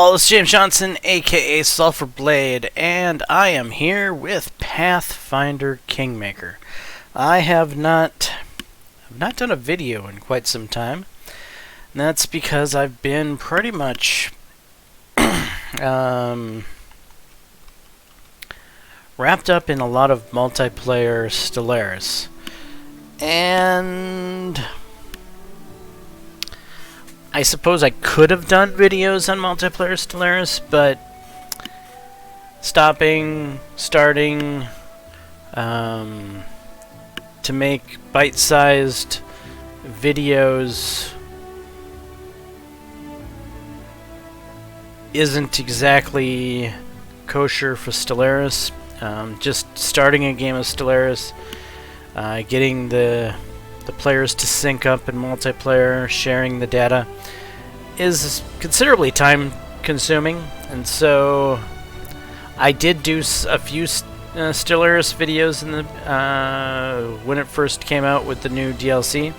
all, it's James Johnson, aka Sulfurblade, and I am here with Pathfinder Kingmaker. I have not done a video in quite some time, and that's because I've been pretty much wrapped up in a lot of multiplayer Stellaris, and I suppose I could have done videos on multiplayer Stellaris, but starting to make bite-sized videos isn't exactly kosher for Stellaris. Just starting a game of Stellaris, getting the players to sync up in multiplayer, sharing the data, is considerably time consuming, and so I did do a few Stellaris videos in the when it first came out with the new DLC.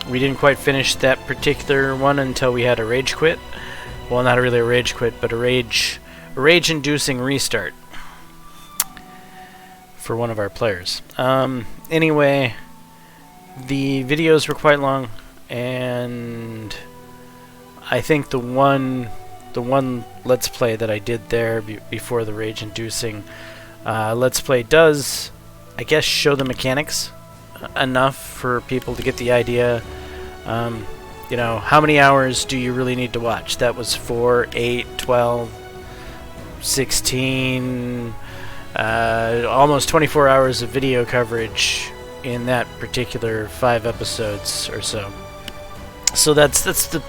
We didn't quite finish that particular one until we had a rage quit. Well, not really a rage quit, but a rage-inducing restart for one of our players. Anyway, the videos were quite long, and I think the one Let's Play that I did there before the rage-inducing Let's Play does, I guess, show the mechanics enough for people to get the idea. You know, how many hours do you really need to watch? That was 4, 8, 12, 16... almost 24 hours of video coverage in that particular 5 episodes or so. So that's the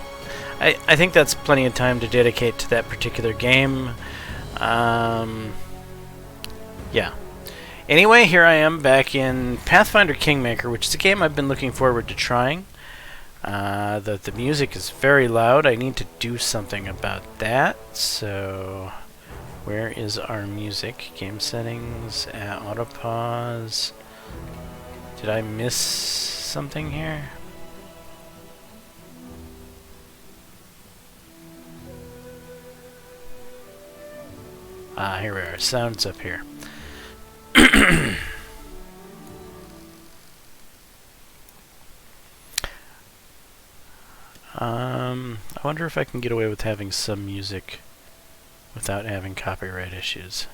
I think that's plenty of time to dedicate to that particular game. Yeah. Anyway, here I am back in Pathfinder Kingmaker, which is a game I've been looking forward to trying. The music is very loud. I need to do something about that. So where is our music? Game settings, auto pause. Did I miss something here? Here we are. Sounds up here. I wonder if I can get away with having some music without having copyright issues.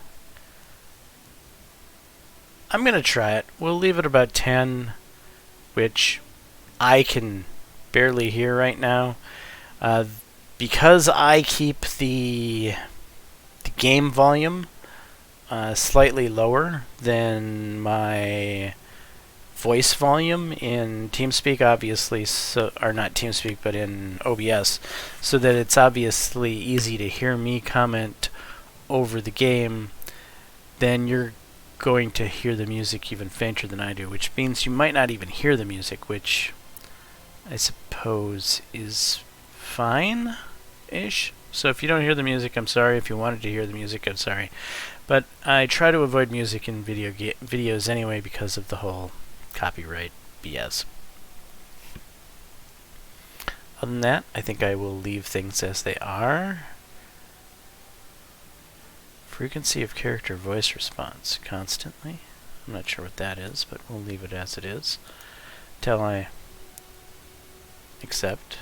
I'm gonna try it. We'll leave it about 10, which I can barely hear right now. Because I keep the game volume slightly lower than my voice volume in TeamSpeak, obviously, or not TeamSpeak, but in OBS, so that it's obviously easy to hear me comment over the game, then you're going to hear the music even fainter than I do, which means you might not even hear the music, which I suppose is fine-ish. So if you don't hear the music, I'm sorry. If you wanted to hear the music, I'm sorry. But I try to avoid music in videos anyway because of the whole copyright BS. Other than that, I think I will leave things as they are. Frequency of character voice response constantly. I'm not sure what that is, but we'll leave it as it is till I accept.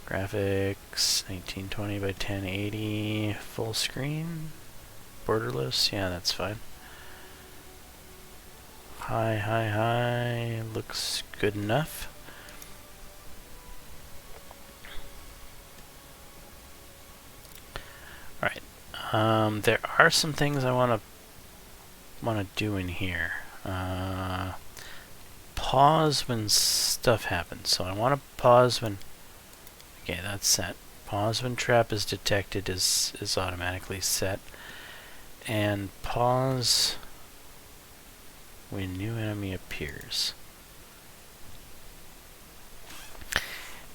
Graphics 1920 by 1080, full screen, borderless. Yeah, that's fine. High, looks good enough. Alright, there are some things I want to do in here. Pause when stuff happens. So I want to pause when... Okay, that's set. Pause when trap is detected is automatically set. And pause when new enemy appears.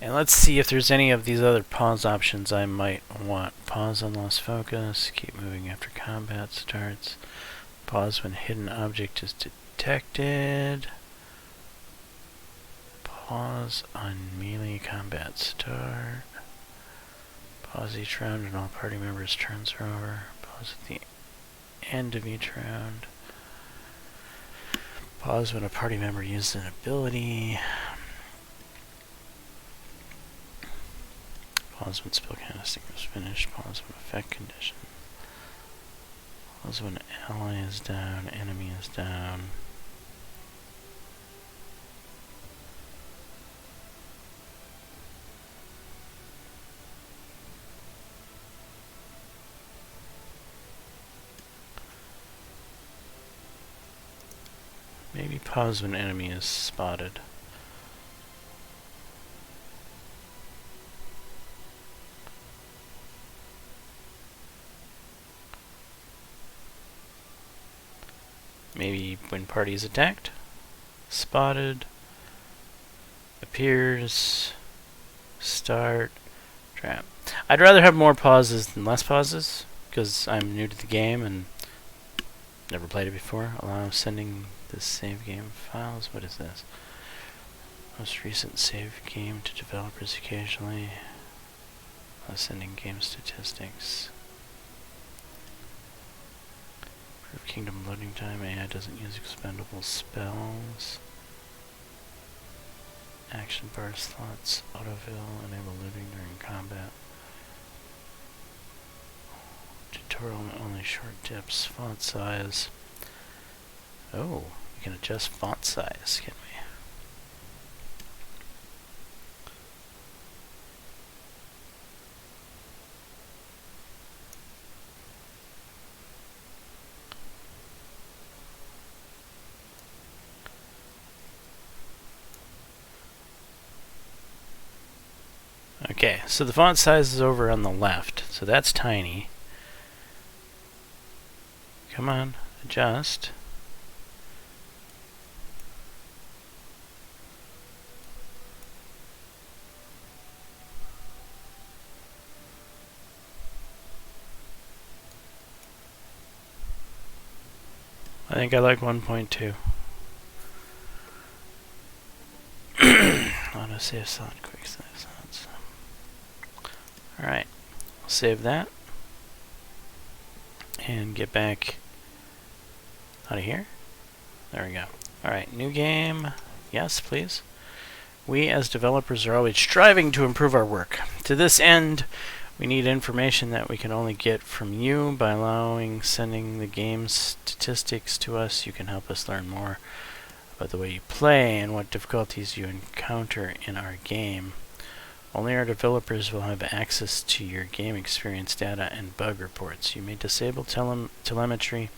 And let's see if there's any of these other pause options I might want. Pause on lost focus, keep moving after combat starts. Pause when hidden object is detected. Pause on melee combat start. Pause each round when all party members' turns are over. Pause at the end of each round. Pause when a party member uses an ability. Pause when spellcasting is finished. Pause when effect condition. Pause when ally is down, enemy is down. Maybe pause when enemy is spotted. Maybe when party is attacked, spotted, appears, start, trap. I'd rather have more pauses than less pauses, because I'm new to the game and never played it before. Allow sending the save game files. What is this? Most recent save game to developers occasionally. Allow sending game statistics. Improve kingdom loading time. AI doesn't use expendable spells. Action bar slots. Autofill. Enable looting during combat. Tutorial only short dips. Font size. Oh, you can adjust font size. Get me. Okay, so the font size is over on the left, so that's tiny. Come on, adjust. I think I like 1.2. Auto save solid quick save sounds. Alright, I'll save that. And get back out of here. There we go. Alright, new game. Yes, please. We as developers are always striving to improve our work. To this end, we need information that we can only get from you. By allowing sending the game statistics to us, you can help us learn more about the way you play and what difficulties you encounter in our game. Only our developers will have access to your game experience data and bug reports. You may disable telemetry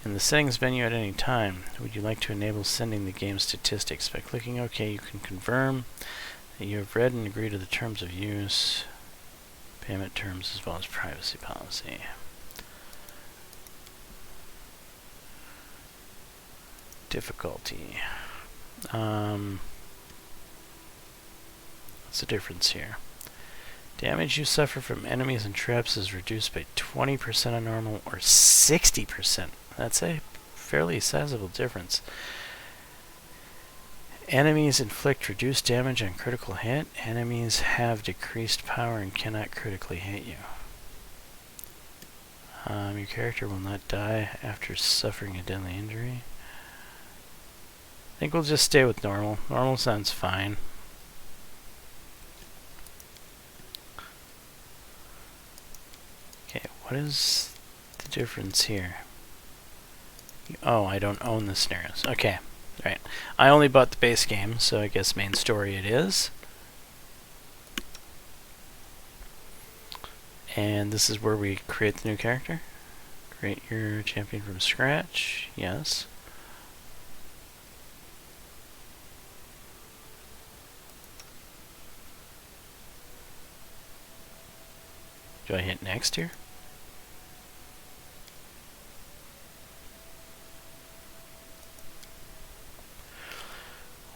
in the settings menu at any time. Would you like to enable sending the game statistics? By clicking OK, you can confirm that you have read and agree to the terms of use, payment terms, as well as privacy policy. Difficulty. What's the difference here? Damage you suffer from enemies and traps is reduced by 20% on normal or 60%. That's a fairly sizable difference. Enemies inflict reduced damage on critical hit. Enemies have decreased power and cannot critically hit you. Your character will not die after suffering a deadly injury. I think we'll just stay with normal. Normal sounds fine. Okay, what is the difference here? Oh, I don't own the scenarios. Okay, right. I only bought the base game, so I guess main story it is. And this is where we create the new character. Create your champion from scratch. Yes. Do I hit next here?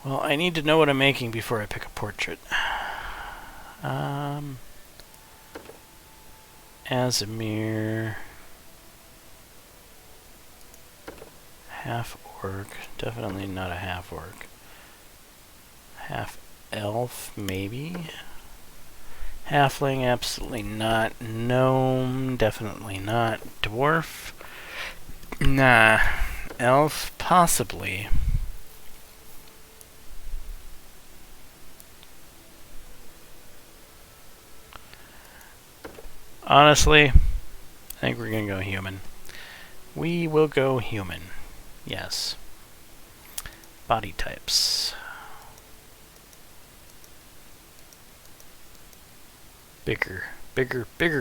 Well, I need to know what I'm making before I pick a portrait. Asimir. Half orc. Definitely not a half orc. Half elf, maybe. Halfling, absolutely not. Gnome, definitely not. Dwarf, nah. Elf, possibly. Honestly, I think we're gonna go human. We will go human. Yes. Body types. Bigger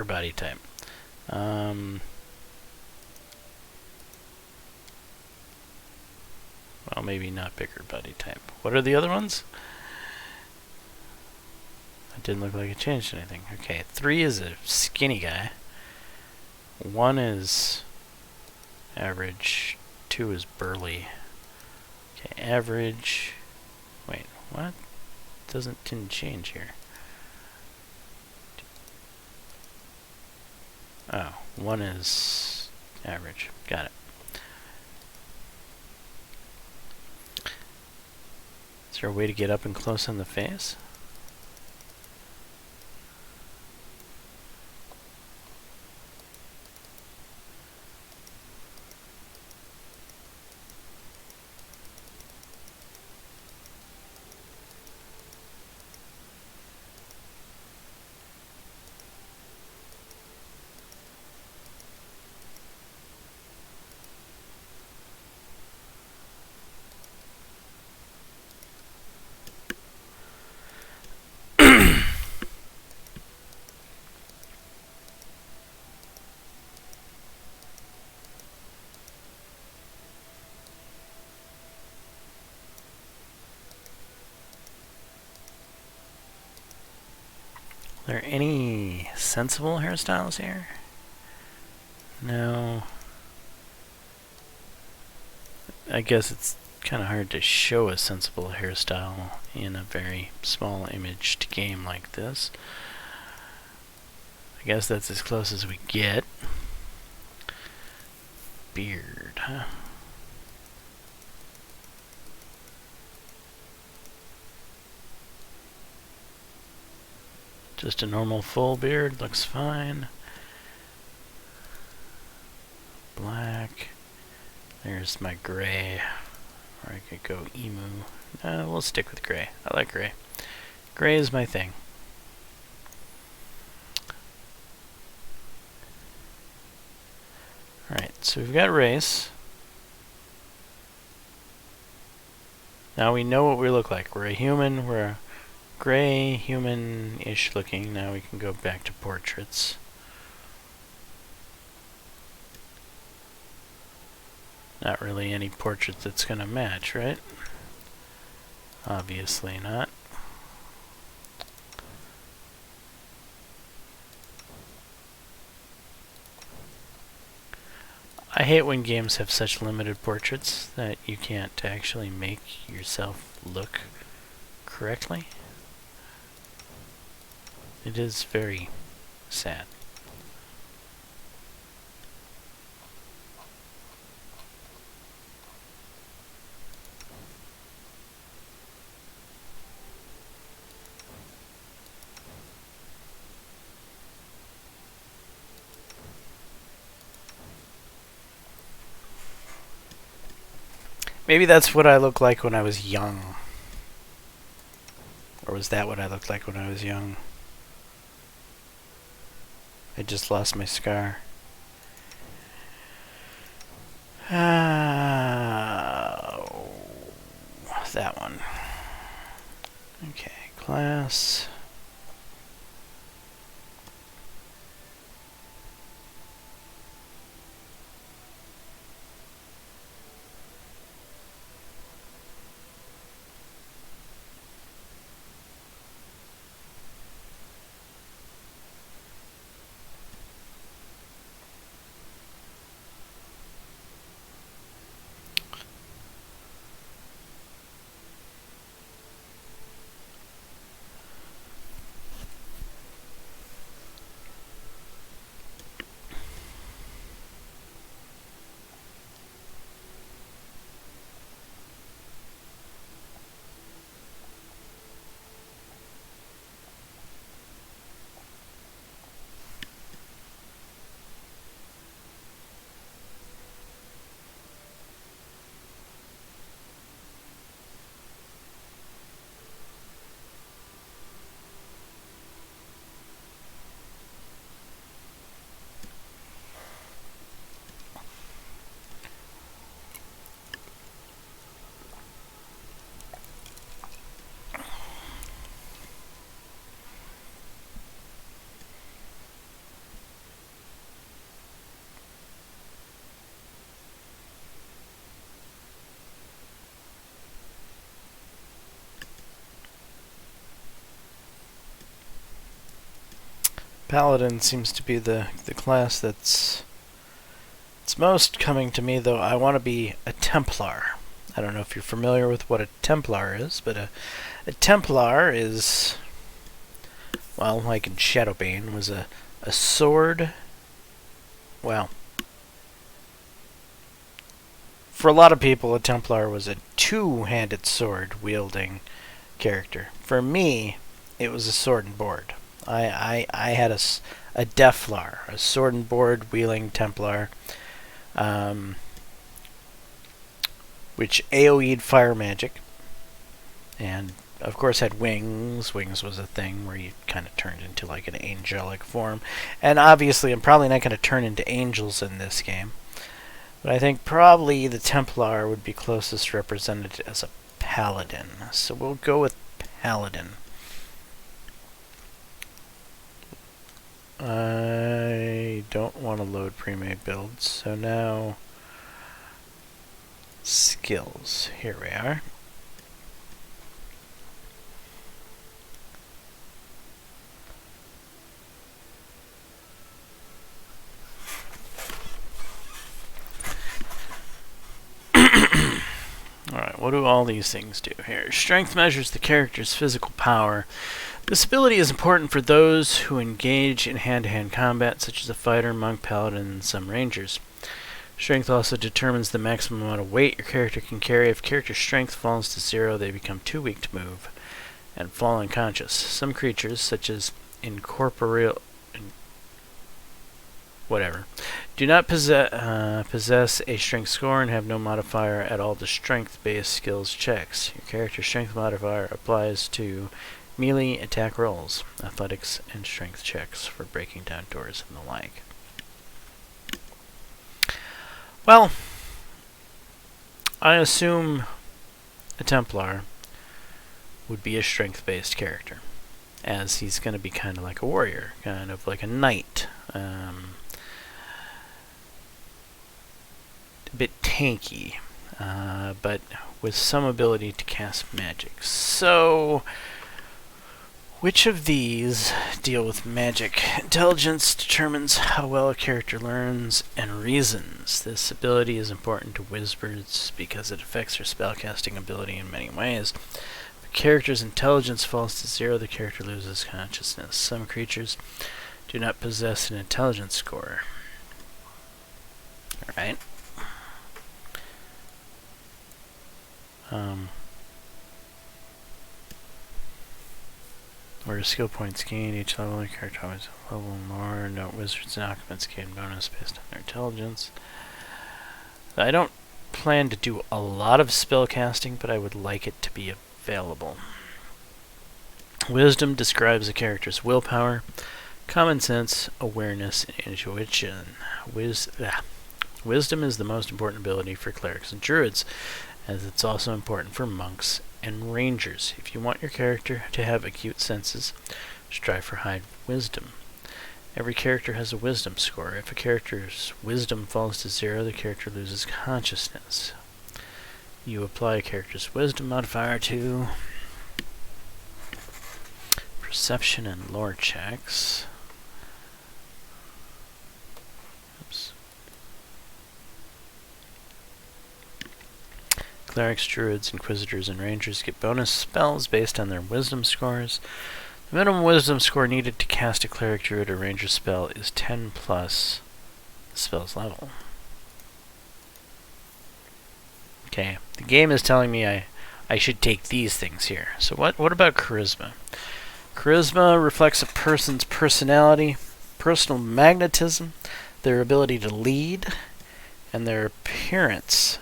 body type. Well, maybe not bigger body type. What are the other ones? It didn't look like it changed anything. Okay, 3 is a skinny guy. 1 is average. 2 is burly. Okay, average. Wait, what? Didn't change here. Oh, 1 is average. Got it. Is there a way to get up and close on the face? Are there any sensible hairstyles here? No. I guess it's kind of hard to show a sensible hairstyle in a very small imaged game like this. I guess that's as close as we get. Beard, huh? Just a normal full beard, looks fine. Black. There's my gray. Or I could go emu. No, we'll stick with gray. I like gray. Gray is my thing. Alright, so we've got race. Now we know what we look like. We're a human, we're a gray, human-ish looking. Now we can go back to portraits. Not really any portrait that's gonna match, right? Obviously not. I hate when games have such limited portraits that you can't actually make yourself look correctly. It is very sad. Maybe that's what I look like when I was young. Or was that what I looked like when I was young? I just lost my scar. That one. Okay, class. Paladin seems to be the class that's it's most coming to me, though. I want to be a Templar. I don't know if you're familiar with what a Templar is, but a Templar is, well, like in Shadowbane, was a sword. Well, for a lot of people, a Templar was a two-handed sword-wielding character. For me, it was a sword and board. I had a Deflar, a sword and board wielding Templar, which AoE'd fire magic, and of course had wings. Wings was a thing where you kind of turned into like an angelic form. And obviously I'm probably not going to turn into angels in this game, but I think probably the Templar would be closest represented as a Paladin. So we'll go with Paladin. I don't want to load pre-made builds, so now skills. Here we are. Alright, what do all these things do here? Strength measures the character's physical power. This ability is important for those who engage in hand-to-hand combat, such as a fighter, monk, paladin, and some rangers. Strength also determines the maximum amount of weight your character can carry. If character strength falls to 0, they become too weak to move and fall unconscious. Some creatures, such as incorporeal... whatever, do not possess a strength score and have no modifier at all to strength-based skills checks. Your character's strength modifier applies to melee attack rolls, athletics, and strength checks for breaking down doors and the like. Well, I assume a Templar would be a strength-based character, as he's going to be kind of like a warrior, kind of like a knight. A bit tanky, but with some ability to cast magic. So, which of these deal with magic? Intelligence determines how well a character learns and reasons. This ability is important to wizards because it affects their spellcasting ability in many ways. If a character's intelligence falls to 0, the character loses consciousness. Some creatures do not possess an intelligence score. Alright. Where skill points gain each level, the character always a level more. Note wizards and occupants gain bonus based on their intelligence. I don't plan to do a lot of spell casting, but I would like it to be available. Wisdom describes a character's willpower, common sense, awareness, and intuition. Wisdom is the most important ability for clerics and druids, as it's also important for monks and rangers. If you want your character to have acute senses, strive for high wisdom. Every character has a wisdom score. If a character's wisdom falls to 0, the character loses consciousness. You apply a character's wisdom modifier to perception and lore checks. Clerics, druids, inquisitors, and rangers get bonus spells based on their wisdom scores. The minimum wisdom score needed to cast a cleric, druid, or ranger spell is 10 plus the spell's level. Okay, the game is telling me I should take these things here. So what about charisma? Charisma reflects a person's personality, personal magnetism, their ability to lead, and their appearance.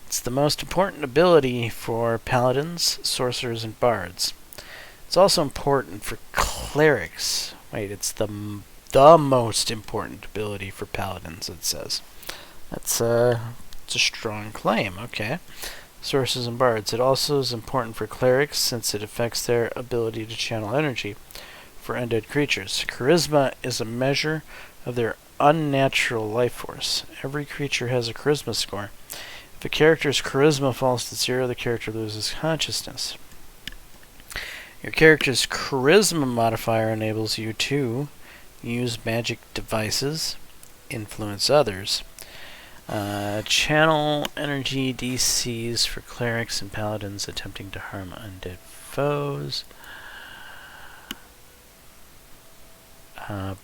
It's the most important ability for paladins, sorcerers, and bards. It's also important for clerics. Wait, it's the most important ability for paladins, it says. It's a strong claim, okay. Sorcerers and bards. It also is important for clerics since it affects their ability to channel energy for undead creatures. Charisma is a measure of their unnatural life force. Every creature has a charisma score. If a character's charisma falls to 0, the character loses consciousness. Your character's charisma modifier enables you to use magic devices, influence others. Channel energy DCs for clerics and paladins attempting to harm undead foes.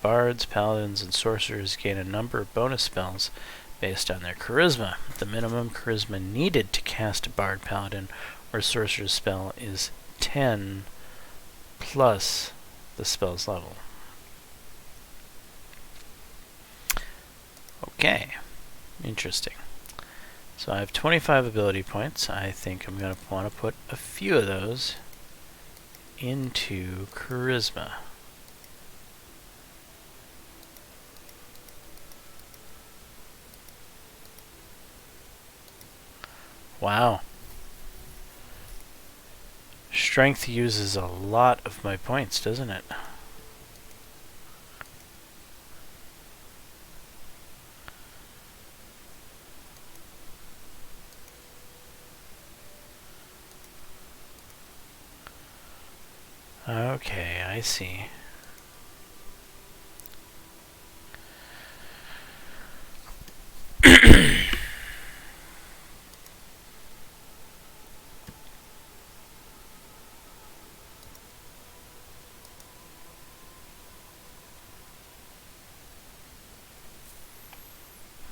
Bards, paladins, and sorcerers gain a number of bonus spells based on their charisma. The minimum charisma needed to cast a bard, paladin, or sorcerer's spell is 10 plus the spell's level. Okay, interesting. So I have 25 ability points. I think I'm going to want to put a few of those into charisma. Wow. Strength uses a lot of my points, doesn't it? Okay, I see.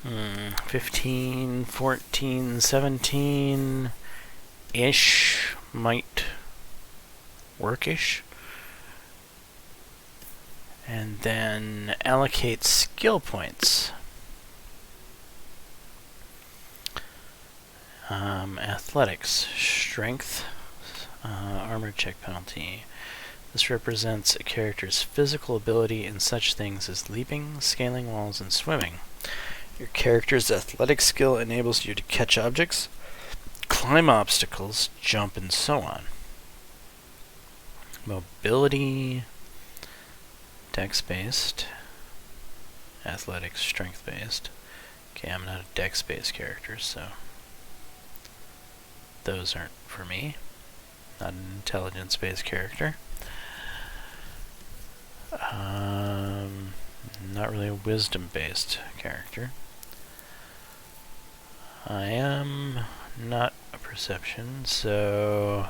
Hmm, 15, 14, 17-ish might workish. And then allocate skill points. Athletics, strength, armor check penalty. This represents a character's physical ability in such things as leaping, scaling walls, and swimming. Your character's athletic skill enables you to catch objects, climb obstacles, jump, and so on. Mobility, dex-based, athletics, strength-based. Okay, I'm not a dex-based character, so those aren't for me. Not an intelligence-based character. Not really a wisdom-based character. I am not a perception, so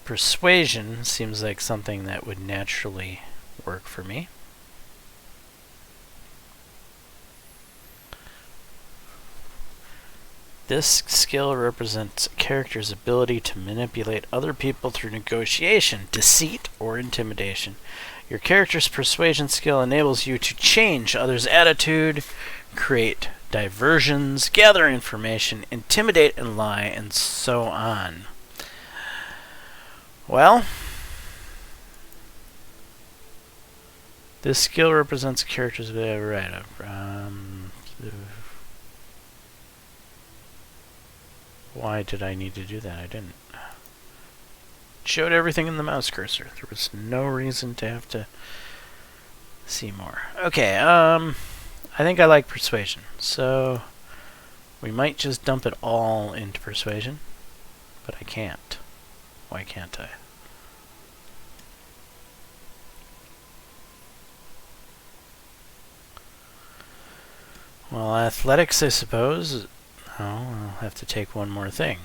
persuasion seems like something that would naturally work for me. This skill represents a character's ability to manipulate other people through negotiation, deceit, or intimidation. Your character's persuasion skill enables you to change others' attitude, create diversions, gather information, intimidate and lie, and so on. Well, this skill represents a character's ability. Why did I need to do that? I didn't. Showed everything in the mouse cursor. There was no reason to have to see more. Okay, I think I like persuasion, so we might just dump it all into persuasion, but I can't. Why can't I? Well, athletics, I suppose. Oh, I'll have to take one more thing.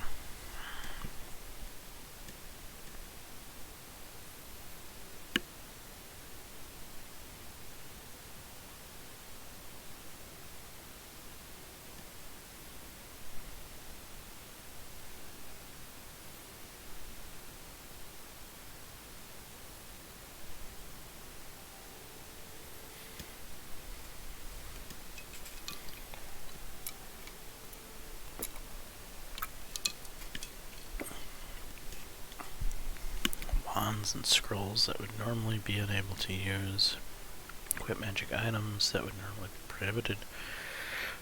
And scrolls that would normally be unable to use. Equip magic items that would normally be prohibited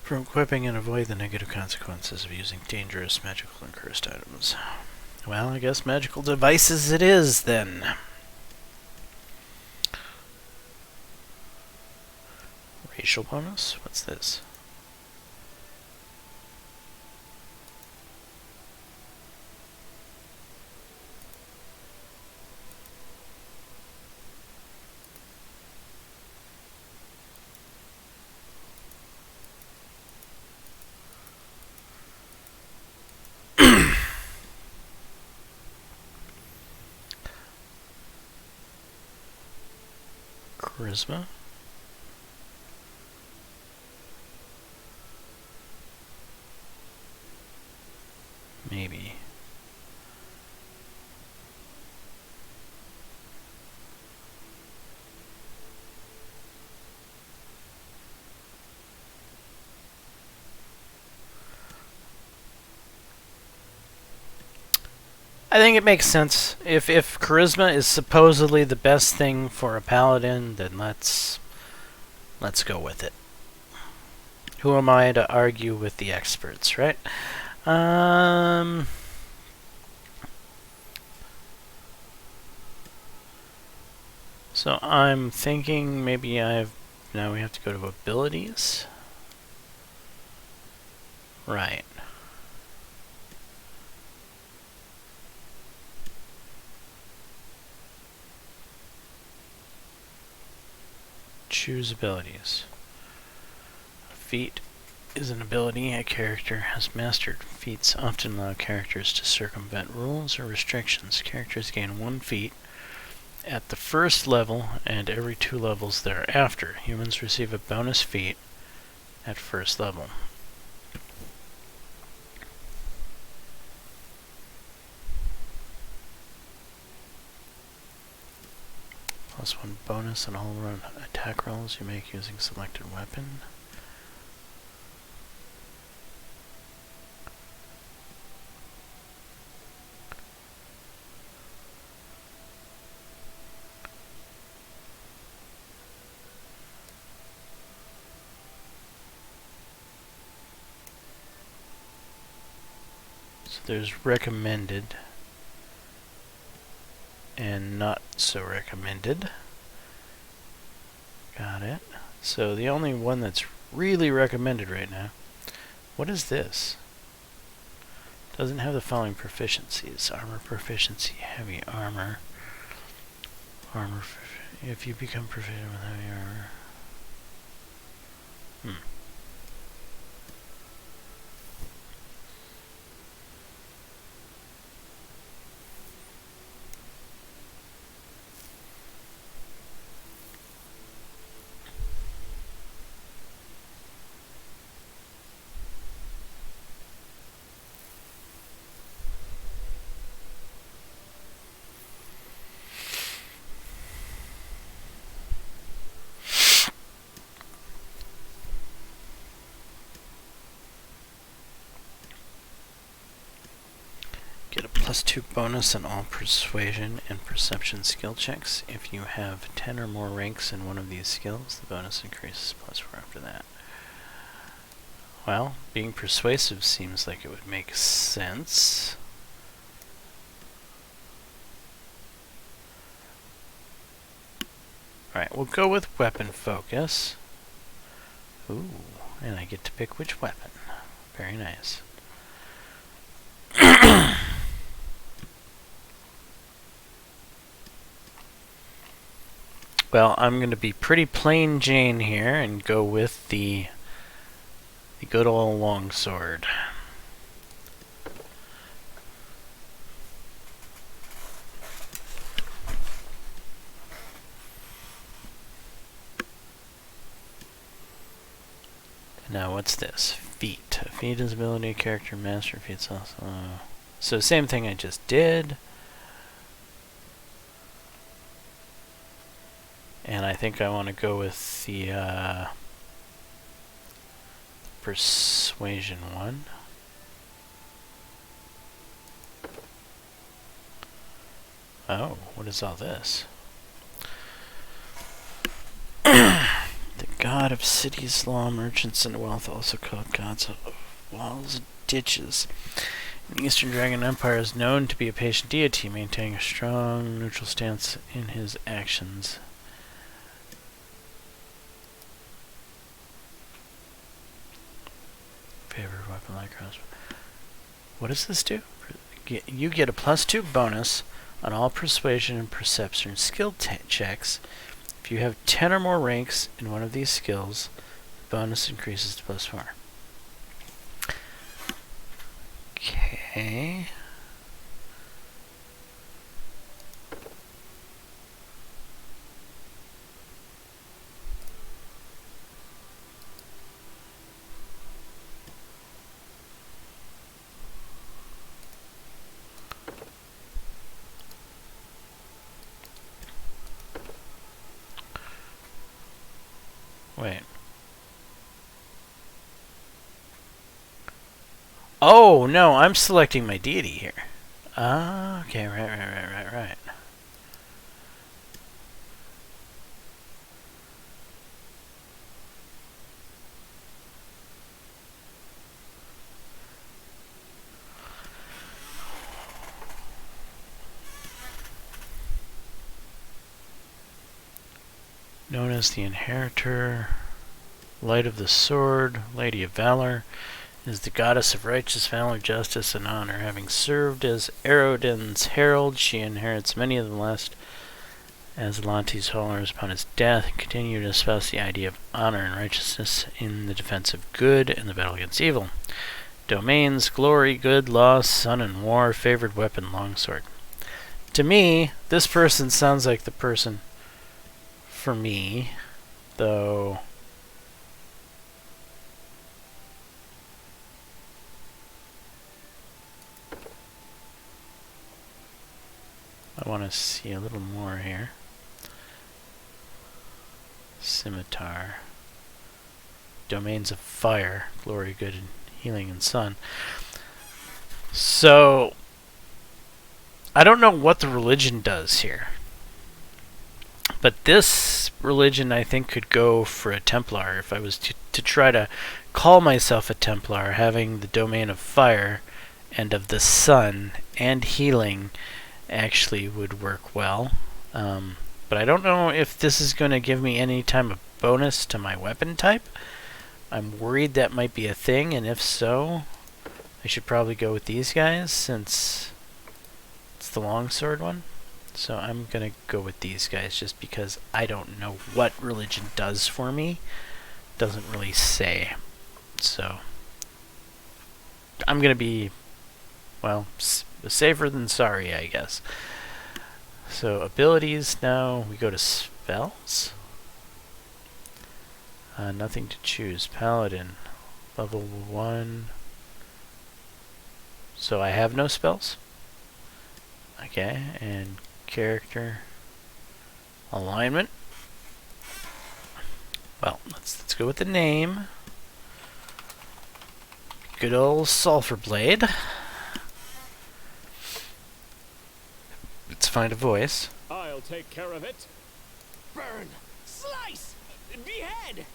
from equipping and avoid the negative consequences of using dangerous magical and cursed items. Well, I guess magical devices it is, then. Racial bonus? What's this? Charisma? Maybe. I think it makes sense. If charisma is supposedly the best thing for a paladin, then let's go with it. Who am I to argue with the experts, right? So I'm thinking maybe now we have to go to abilities. Right. Choose abilities. Feat is an ability a character has mastered. Feats often allow characters to circumvent rules or restrictions. Characters gain 1 feat at the first level and every 2 levels thereafter. Humans receive a bonus feat at first level. +1 bonus on all run attack rolls you make using selected weapon. So there's recommended and not so recommended. Got it. So the only one that's really recommended right now. What is this? Doesn't have the following proficiencies. Armor proficiency, heavy armor. If you become proficient with heavy armor. Get a +2 bonus on all persuasion and perception skill checks. If you have 10 or more ranks in one of these skills, the bonus increases +4 after that. Well, being persuasive seems like it would make sense. Alright, we'll go with weapon focus. Ooh, and I get to pick which weapon. Very nice. Well, I'm going to be pretty plain Jane here and go with the good old longsword. Now, what's this? Feat. A feat is ability, character, master feats also. So, same thing I just did. And I think I want to go with the persuasion one. Oh, what is all this? The god of cities, law, merchants, and wealth, also called gods of walls and ditches. The Eastern Dragon Empire is known to be a patient deity, maintaining a strong, neutral stance in his actions. Favorite weapon like crossbow. What does this do? You get a +2 bonus on all persuasion and perception skill checks. If you have 10 or more ranks in one of these skills, the bonus increases to +4. Okay. Oh, no, I'm selecting my deity here. Ah, okay, right. Known as the Inheritor, Light of the Sword, Lady of Valor, is the goddess of righteous valor, justice, and honor. Having served as Erodin's herald, she inherits many of the last Aslante's followers upon his death, and continue to espouse the idea of honor and righteousness in the defense of good and the battle against evil. Domains, glory, good, loss, sun, and war, favored weapon, longsword. To me, this person sounds like the person for me, though. I want to see a little more here. Scimitar. Domains of fire, glory, good, and healing, and sun. So, I don't know what the religion does here. But this religion, I think, could go for a Templar. If I was to try to call myself a Templar, having the domain of fire and of the sun and healing actually would work well. But I don't know if this is going to give me any type of bonus to my weapon type. I'm worried that might be a thing, and if so, I should probably go with these guys since it's the longsword one. So I'm going to go with these guys just because I don't know what religion does for me. Doesn't really say. So I'm going to be, well, safer than sorry, I guess. So abilities, now we go to spells. Nothing to choose. Paladin, level 1. So I have no spells. Okay, and character alignment. Well, let's go with the name. Good old Sulfurblade. Let's find a voice. I'll take care of it. Burn, slice, behead.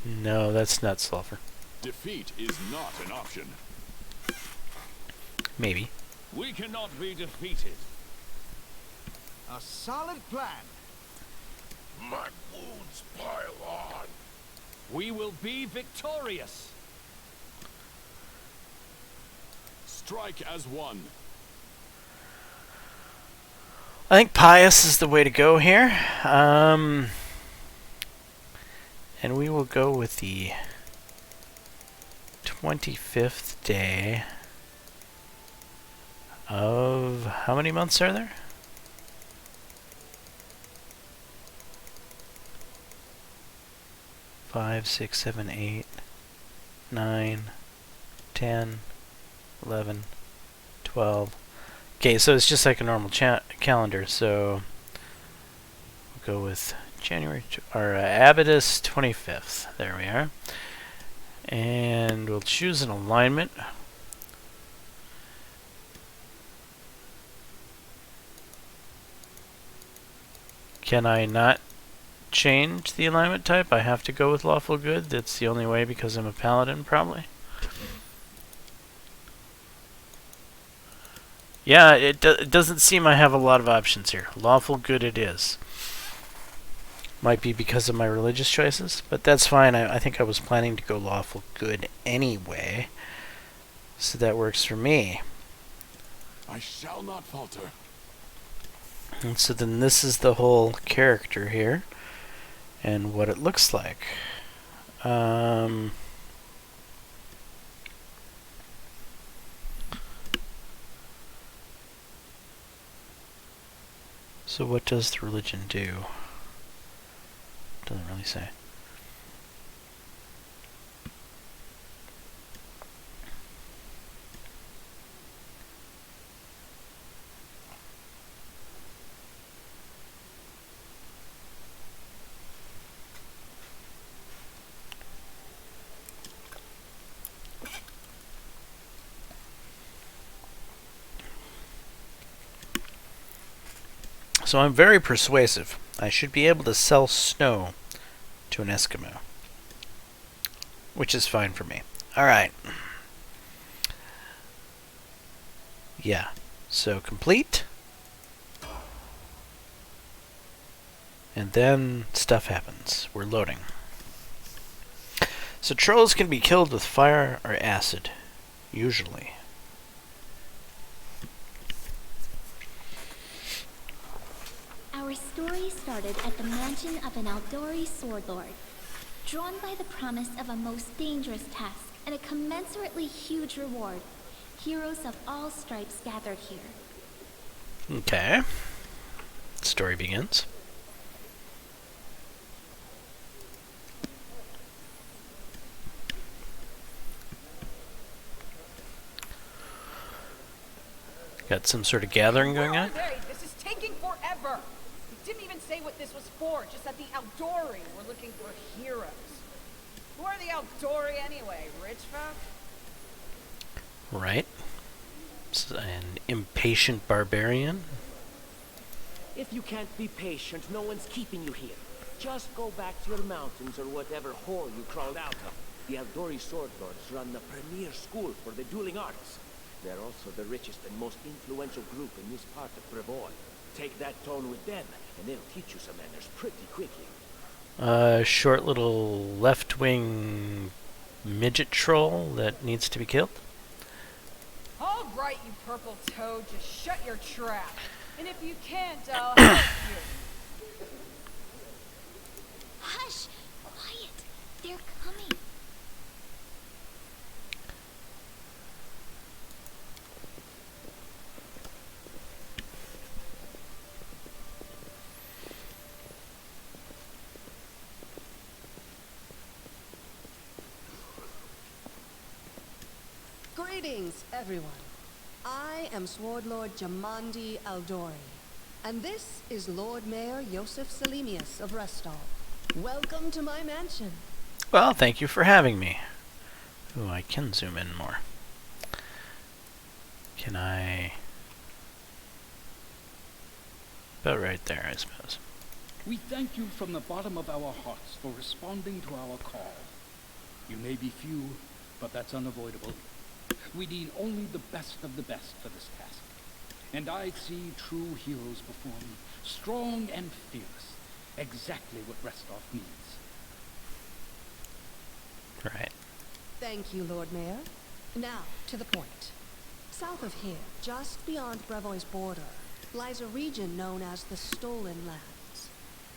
No, that's not sulfur. Defeat is not an option. Maybe. We cannot be defeated. A solid plan. My wounds pile on. We will be victorious. Strike as one. I think pious is the way to go here. And we will go with the 25th day of... How many months are there? 5, 6, 7, 8, 9, 10, 11, 12. Okay, so it's just like a normal calendar. So we'll go with January, or Abaddis 25th. There we are. And we'll choose an alignment. Can I not change the alignment type? I have to go with lawful good. That's the only way because I'm a paladin, probably. Yeah, it doesn't seem I have a lot of options here. Lawful good it is. Might be because of my religious choices, but that's fine. I think I was planning to go lawful good anyway, so that works for me. I shall not falter. And so then this is the whole character here, and what it looks like. So what does the religion do? Doesn't really say. So I'm very persuasive. I should be able to sell snow to an Eskimo, which is fine for me. Alright. Yeah. So complete. And then stuff happens. We're loading. So trolls can be killed with fire or acid, usually. Our story started at the mansion of an Aldori sword lord. Drawn by the promise of a most dangerous task and a commensurately huge reward, heroes of all stripes gathered here. Okay. Story begins. Got some sort of gathering going on? Where are they? This is taking forever. You didn't even say what this was for. Just that the Aldori were looking for heroes. Who are the Aldori anyway? Rich folk? Right. An impatient barbarian. If you can't be patient, no one's keeping you here. Just go back to your mountains or whatever hole you crawled out of. The Aldori sword lords run the premier school for the dueling arts. They're also the richest and most influential group in this part of Brevoy. Take that tone with them, and they'll teach you some manners pretty quickly. Short little left-wing midget troll that needs to be killed. All right, you purple toad, just shut your trap. And if you can't, I'll help you. Hush! Quiet! They're coming. Greetings, everyone. I am Sword Lord Jamandi Aldori, and this is Lord Mayor Yosef Salimius of Restall. Welcome to my mansion. Well, thank you for having me. Ooh, I can zoom in more. Can I... About right there, I suppose. We thank you from the bottom of our hearts for responding to our call. You may be few, but that's unavoidable. We need only the best of the best for this task. And I see true heroes before me, strong and fierce, exactly what Restov needs. Right. Thank you, Lord Mayor. Now, to the point. South of here, just beyond Brevoy's border, lies a region known as the Stolen Lands.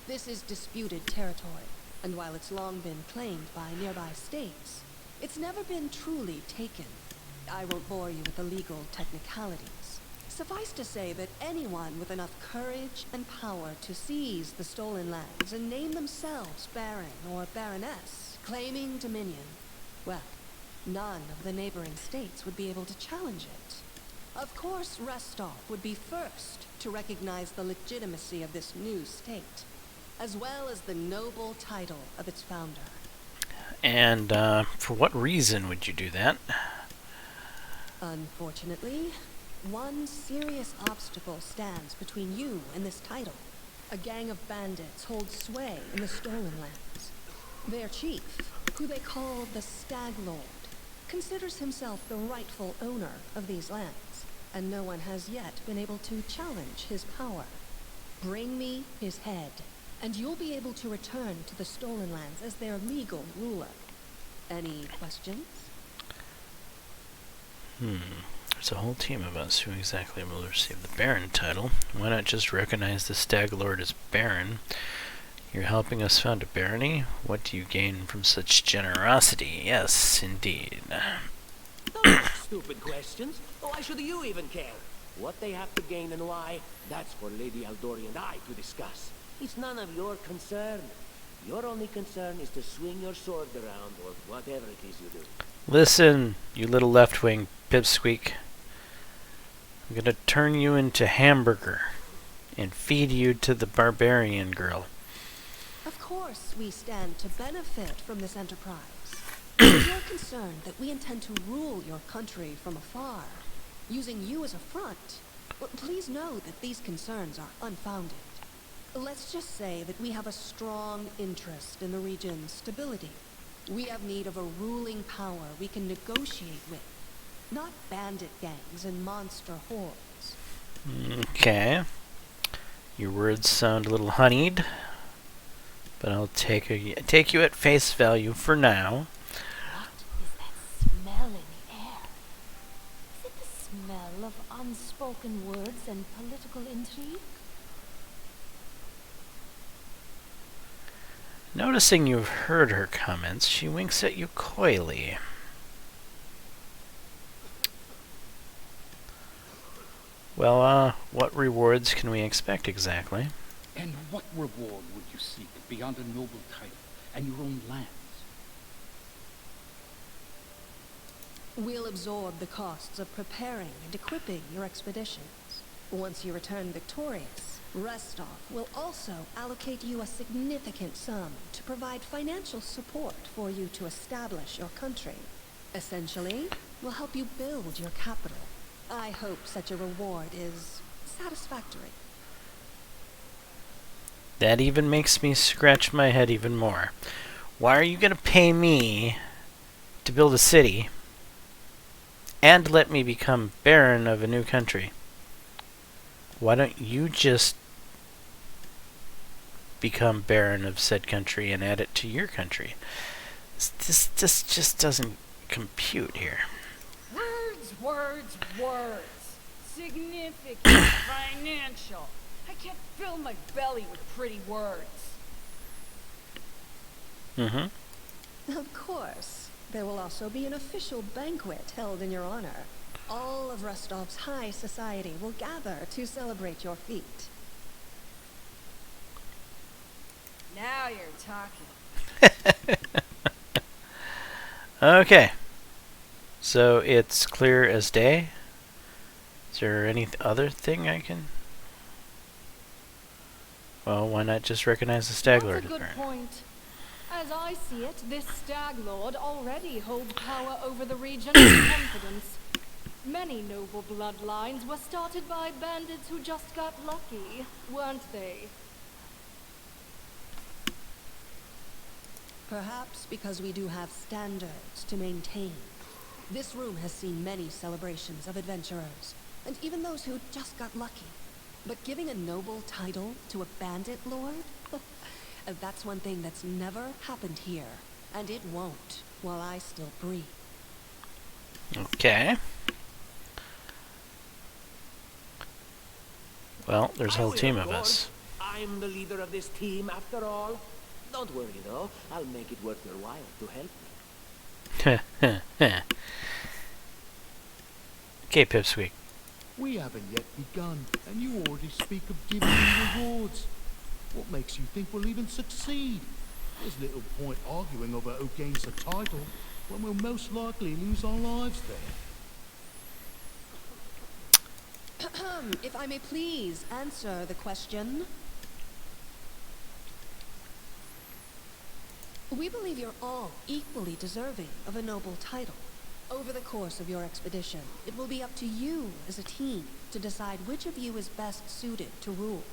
This is disputed territory, and while it's long been claimed by nearby states, it's never been truly taken. I won't bore you with the legal technicalities. Suffice to say that anyone with enough courage and power to seize the stolen lands and name themselves Baron or Baroness, claiming dominion, well, none of the neighboring states would be able to challenge it. Of course, Restov would be first to recognize the legitimacy of this new state, as well as the noble title of its founder. And for what reason would you do that? Unfortunately, one serious obstacle stands between you and this title. A gang of bandits hold sway in the Stolen Lands. Their chief, who they call the Stag Lord, considers himself the rightful owner of these lands, and no one has yet been able to challenge his power. Bring me his head, and you'll be able to return to the Stolen Lands as their legal ruler. Any questions? There's a whole team of us. Who exactly will receive the Baron title? Why not just recognize the Stag Lord as Baron? You're helping us found a barony? What do you gain from such generosity? Yes, indeed. Those are stupid questions. Why should you even care? What they have to gain and why, that's for Lady Aldori and I to discuss. It's none of your concern. Your only concern is to swing your sword around or whatever it is you do. Listen, you little left-wing pipsqueak. I'm gonna turn you into hamburger and feed you to the barbarian girl. Of course we stand to benefit from this enterprise. You're concerned that we intend to rule your country from afar, using you as a front. Well, please know that these concerns are unfounded. Let's just say that we have a strong interest in the region's stability. We have need of a ruling power we can negotiate with, not bandit gangs and monster hordes. Okay. Your words sound a little honeyed, but I'll take you at face value for now. What is that smell in the air? Is it the smell of unspoken words and political intrigue? Noticing you've heard her comments, she winks at you coyly. Well, what rewards can we expect exactly? And what reward would you seek beyond a noble title and your own lands? We'll absorb the costs of preparing and equipping your expeditions. Once you return victorious, Restov will also allocate you a significant sum to provide financial support for you to establish your country. Essentially, we'll help you build your capital. I hope such a reward is satisfactory. That even makes me scratch my head even more. Why are you going to pay me to build a city and let me become Baron of a new country? Why don't you just become Baron of said country and add it to your country? This just doesn't compute here. Words. Significant, financial. I can't fill my belly with pretty words. Mm-hmm. Of course. There will also be an official banquet held in your honor. All of Rostov's high society will gather to celebrate your feat. Now you're talking. Okay. So it's clear as day. Is there any other thing I can... Well, why not just recognize the Stag Lord? That's a good point. As I see it, this Stag Lord already holds power over the region with confidence. Many noble bloodlines were started by bandits who just got lucky, weren't they? Perhaps because we do have standards to maintain. This room has seen many celebrations of adventurers, and even those who just got lucky. But giving a noble title to a bandit lord? That's one thing that's never happened here, and it won't while I still breathe. Okay. Well, there's a whole team of us. I'm the leader of this team after all. Don't worry though, I'll make it worth your while to help me. Okay, Pipsqueak. We haven't yet begun, and you already speak of giving me rewards. What makes you think we'll even succeed? There's little point arguing over who gains the title, when we'll most likely lose our lives there. If I may please answer the question. We believe you're all equally deserving of a noble title. Over the course of your expedition, it will be up to you as a team to decide which of you is best suited to rule.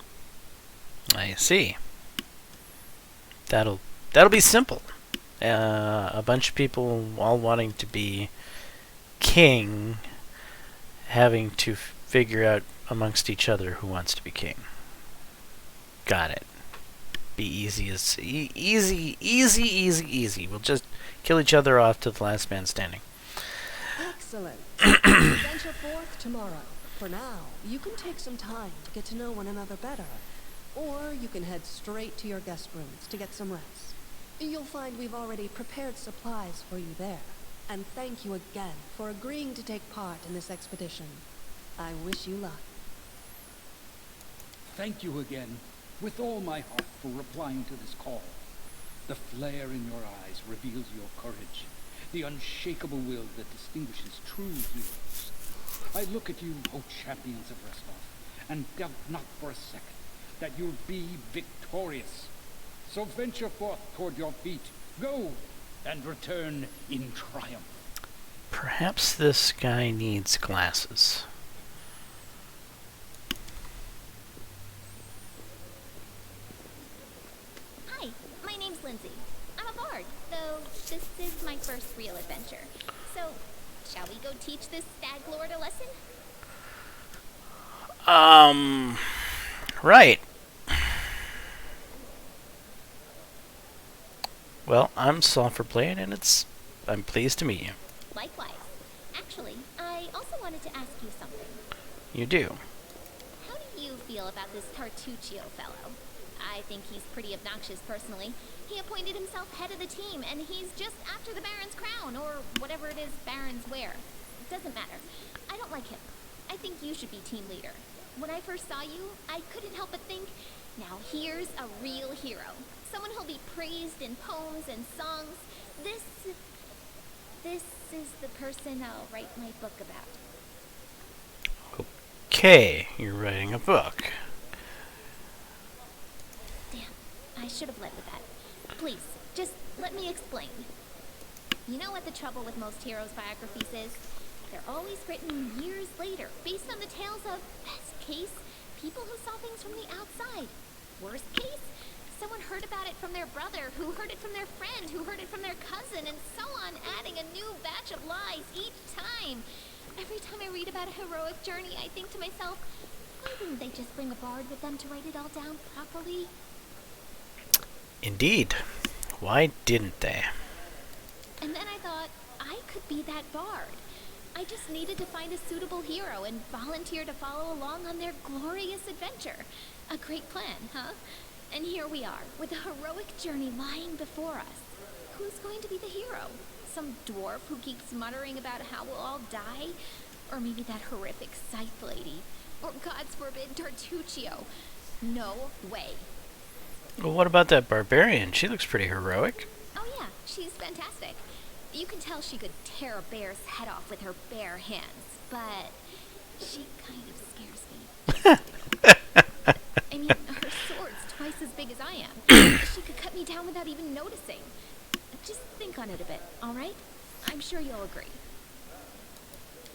I see. That'll be simple. A bunch of people all wanting to be king, having to figure out amongst each other who wants to be king. Got it. Be easy as easy. We'll just kill each other off to the last man standing. Excellent. Venture forth tomorrow. For now, you can take some time to get to know one another better. Or you can head straight to your guest rooms to get some rest. You'll find we've already prepared supplies for you there. And thank you again for agreeing to take part in this expedition. I wish you luck. Thank you again, with all my heart, for replying to this call. The flare in your eyes reveals your courage, the unshakable will that distinguishes true heroes. I look at you, O champions of Restov, and doubt not for a second that you'll be victorious. So venture forth toward your feet. Go, and return in triumph. Perhaps this guy needs glasses. Shall we go teach this stag lord a lesson? Right. Well, I'm Sulfurblade, and I'm pleased to meet you. Likewise. Actually, I also wanted to ask you something. You do. How do you feel about this Tartuccio fellow? I think he's pretty obnoxious personally. He appointed himself head of the team, and he's just after the Baron's crown, or whatever it is Barons wear. It doesn't matter. I don't like him. I think you should be team leader. When I first saw you, I couldn't help but think, now here's a real hero. Someone who'll be praised in poems and songs. This is the person I'll write my book about. Okay, you're writing a book. Damn, I should have led with that. Please, just let me explain. You know what the trouble with most heroes' biographies is? They're always written years later, based on the tales of, best case, people who saw things from the outside. Worst case, someone heard about it from their brother, who heard it from their friend, who heard it from their cousin, and so on, adding a new batch of lies each time. Every time I read about a heroic journey, I think to myself, why didn't they just bring a bard with them to write it all down properly? Indeed. Why didn't they? And then I thought, I could be that bard. I just needed to find a suitable hero and volunteer to follow along on their glorious adventure. A great plan, huh? And here we are, with a heroic journey lying before us. Who's going to be the hero? Some dwarf who keeps muttering about how we'll all die? Or maybe that horrific scythe lady? Or, God's forbid, Tartuccio? No way. Well, what about that barbarian? She looks pretty heroic. Oh yeah, she's fantastic. You can tell she could tear a bear's head off with her bare hands, but she kind of scares me. I mean, her sword's twice as big as I am. She could cut me down without even noticing. Just think on it a bit, alright? I'm sure you'll agree.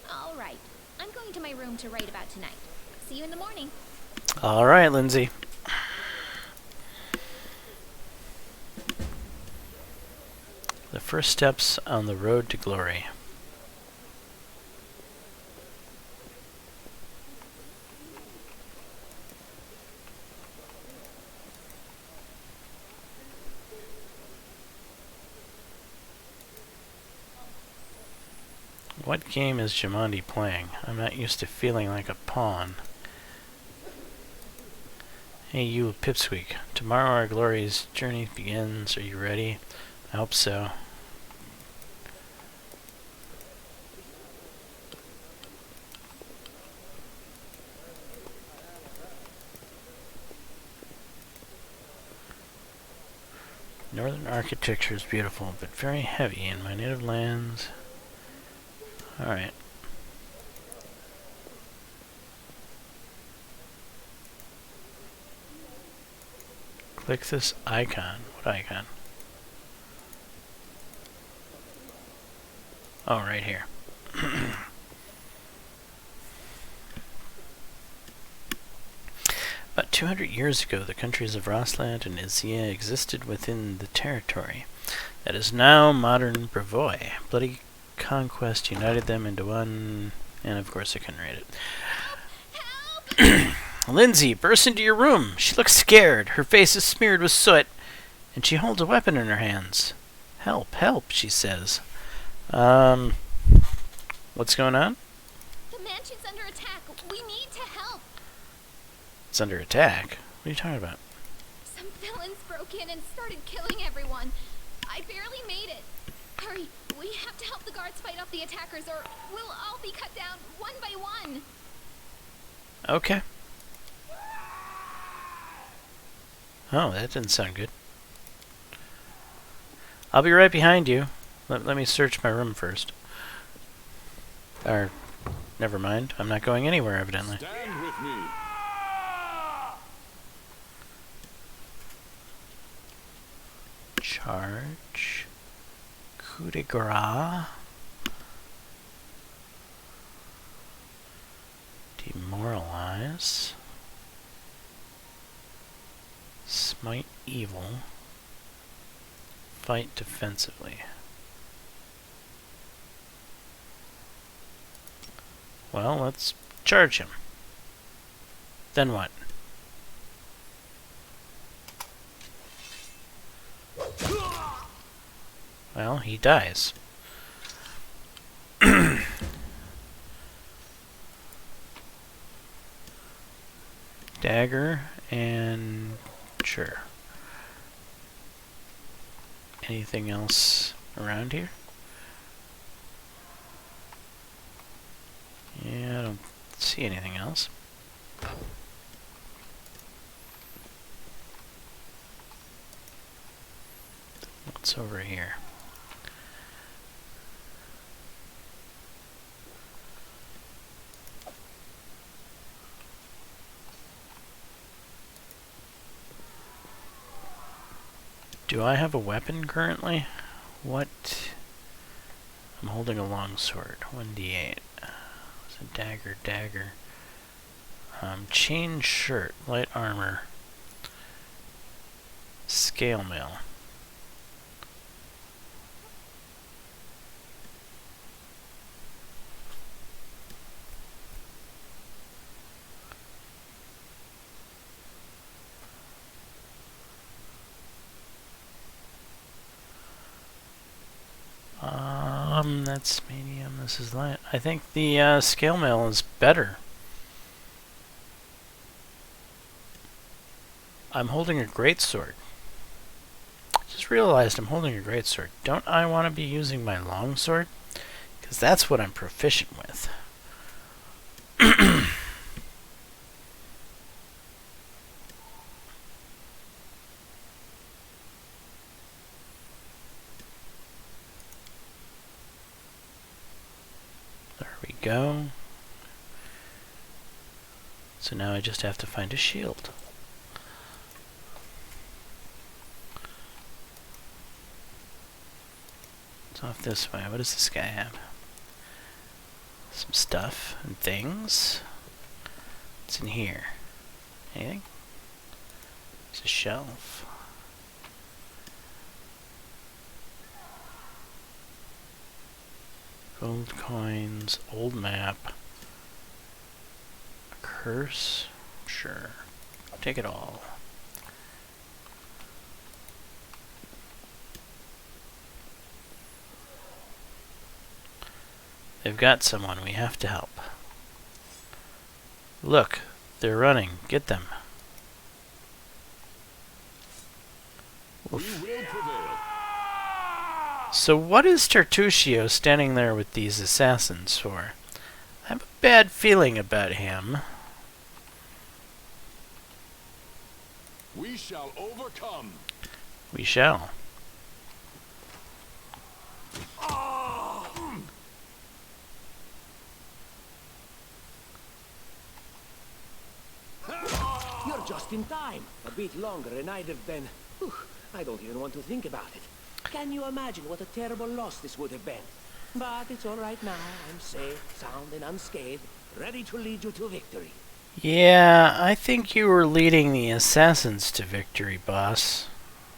Alright, I'm going to my room to write about tonight. See you in the morning. Alright, Lindsay. The first steps on the road to glory. What game is Jaames playing? I'm not used to feeling like a pawn. Hey you, Pipsqueak. Tomorrow our glory's journey begins. Are you ready? I hope so. Northern architecture is beautiful, but very heavy in my native lands. Alright. Click this icon. What icon? Oh, right here. About 200 years ago, the countries of Rossland and Izia existed within the territory that is now modern Brevoy. Bloody conquest united them into one, and of course I couldn't read it. Lindsay bursts into your room. She looks scared. Her face is smeared with soot, and she holds a weapon in her hands. Help, help, she says. What's going on? The mansion's under attack. We need to help. It's under attack? What are you talking about? Some villains broke in and started killing everyone. I barely made it. Hurry, we have to help the guards fight off the attackers or we'll all be cut down one by one. Okay. Oh, that didn't sound good. I'll be right behind you. Let me search my room first. Or, never mind. I'm not going anywhere, evidently. Stand with me. Charge. Coup de grace. Demoralize. Smite evil. Fight defensively. Well, let's charge him. Then what? Well, he dies. Dagger and sure. Anything else around here? Yeah, I don't see anything else. What's over here? Do I have a weapon currently? What? I'm holding a long sword. 1d8. It's a dagger. Chain shirt. Light armor. Scale mail. That's medium, this is light. I think the scale mail is better. I'm holding a greatsword. Just realized I'm holding a greatsword. Don't I want to be using my longsword? Because that's what I'm proficient with. Go. So now I just have to find a shield. It's off this way. What does this guy have? Some stuff and things. What's in here? Anything? There's a shelf. Gold coins, old map, a curse, sure, take it all. They've got someone, we have to help. Look, they're running, get them. Oof. So what is Tertuccio standing there with these assassins for? I have a bad feeling about him. We shall overcome. We shall. You're just in time. A bit longer and I'd have been... Whew, I don't even want to think about it. Can you imagine what a terrible loss this would have been? But it's all right now. I'm safe, sound, and unscathed, ready to lead you to victory. Yeah, I think you were leading the assassins to victory, boss.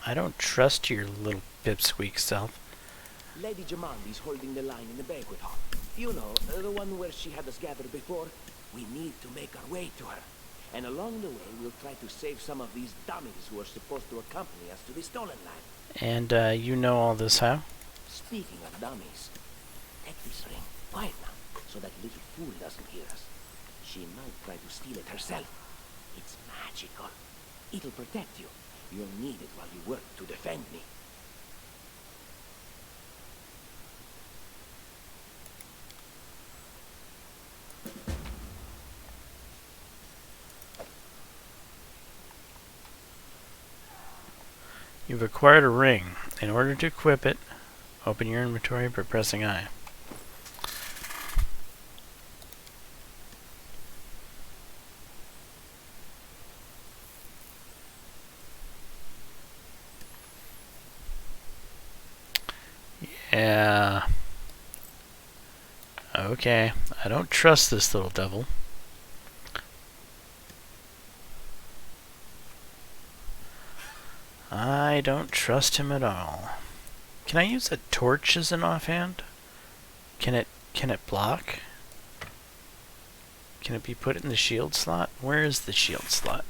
I don't trust your little pipsqueak self. Lady Jaames is holding the line in the banquet hall. You know, the one where she had us gathered before. We need to make our way to her. And along the way, we'll try to save some of these dummies who are supposed to accompany us to the stolen land. And you know all this how? Speaking of dummies, take this ring. Quiet now, so that little fool doesn't hear us. She might try to steal it herself. It's magical. It'll protect you. You'll need it while you work to defend me. You've acquired a ring. In order to equip it, open your inventory by pressing I. Yeah. Okay. I don't trust this little devil. I don't trust him at all. Can I use a torch as an offhand? Can it block? Can it be put in the shield slot? Where is the shield slot?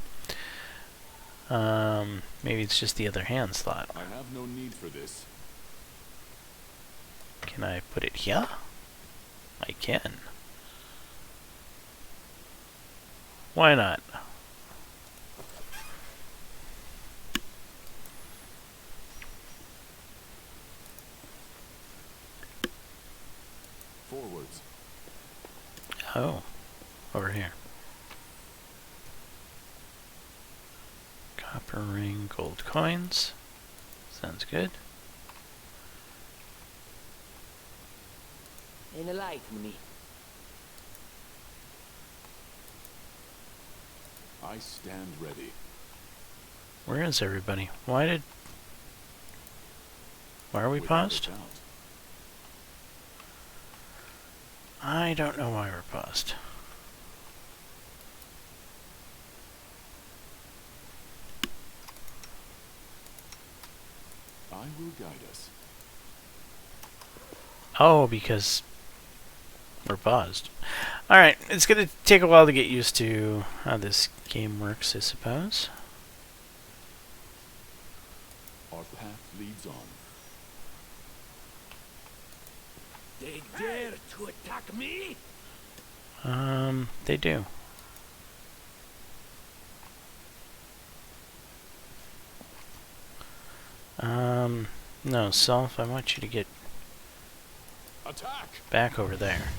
Maybe it's just the other hand slot. I have no need for this. Can I put it here? I can. Why not? Forwards. Oh, over here. Copper ring, gold coins. Sounds good. Enlighten me. I stand ready. Where is everybody? Why are we Without a paused? doubt. I don't know why we're paused. I will guide us. Oh, because we're paused. Alright, it's gonna take a while to get used to how this game works, I suppose. Our path leads on. They dare to attack me? They do. No, Self, I want you to get Attack! back over there.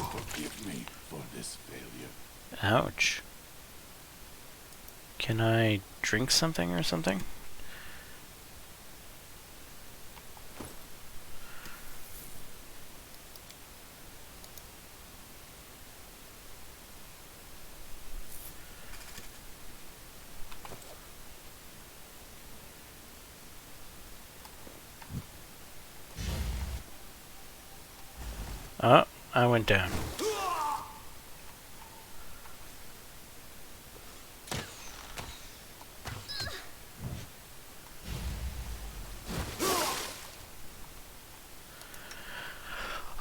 Forgive me for this failure. Ouch. Can I drink something or something? Oh, I went down.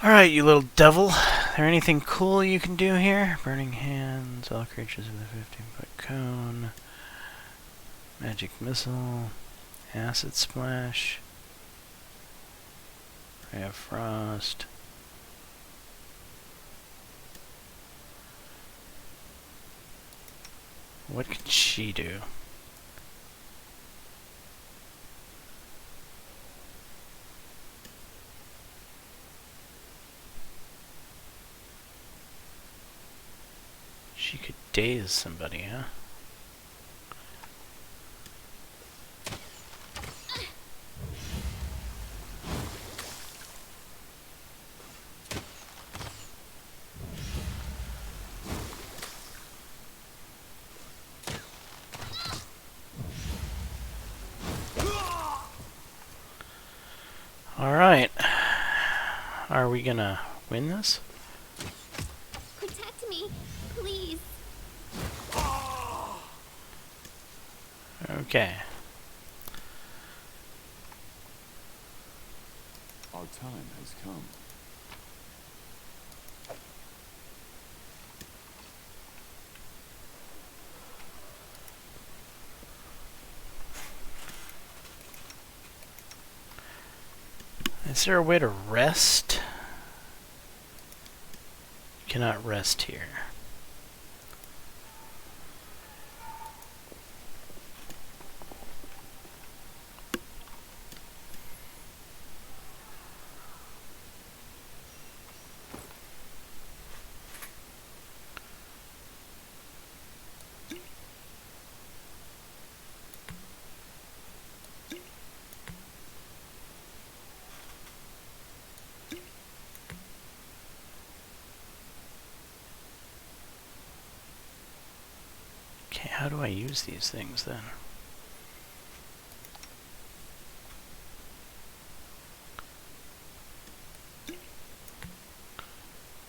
Alright, you little devil. There anything cool you can do here? Burning hands, all creatures with a 15-foot cone. Magic missile. Acid splash. Ray of frost. What can she do? She could daze somebody, huh? Alright. Are we gonna win this? Protect me, please. Okay. Our time has come. Is there a way to rest? You cannot rest here. Okay, how do I use these things then?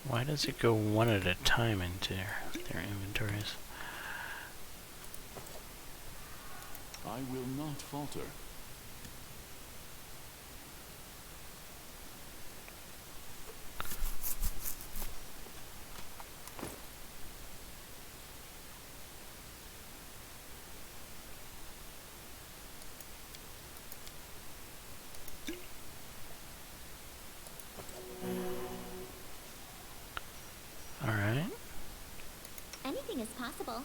Why does it go one at a time into their inventories? I will not falter. Alright. Anything is possible.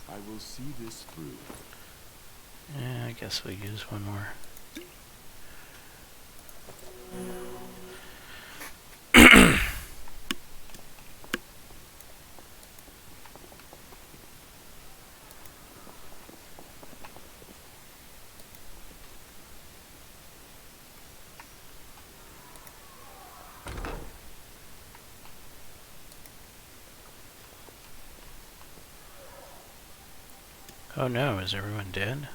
I will see this through. Yeah, I guess we'll use one more. Oh no, is everyone dead?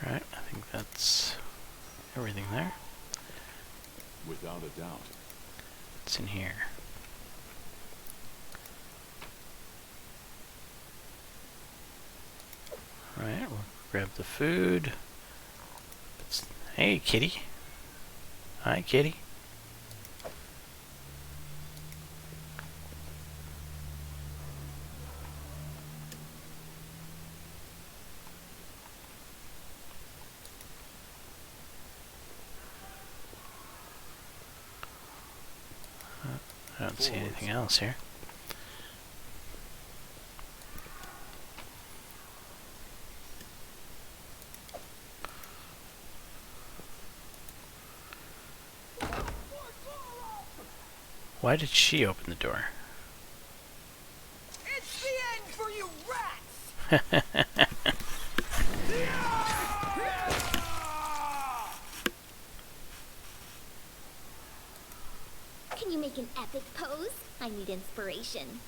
Alright, I think that's everything there. Without a doubt. What's in here? Alright, we'll grab the food. Hey, kitty. Hi, kitty. I don't see anything else here. Why did she open the door? It's the end for you rats! Can you make an epic pose? I need inspiration.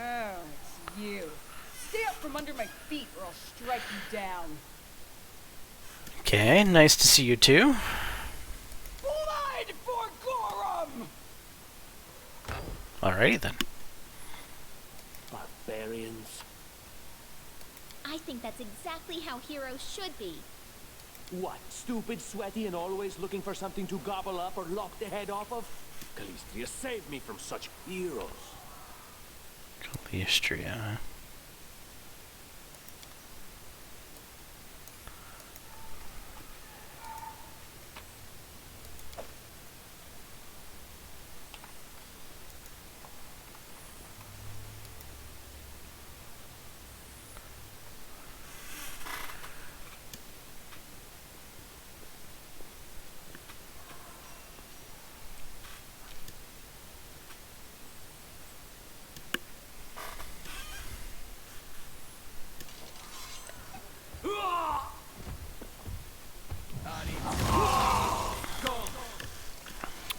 Oh, it's you. Stay up from under my feet or I'll strike you down. Okay, nice to see you too. Blood for Gorum! Alrighty then. Barbarians. I think that's exactly how heroes should be. What, stupid, sweaty, and always looking for something to gobble up or lock the head off of? Calistria, save me from such heroes. Calistria, huh?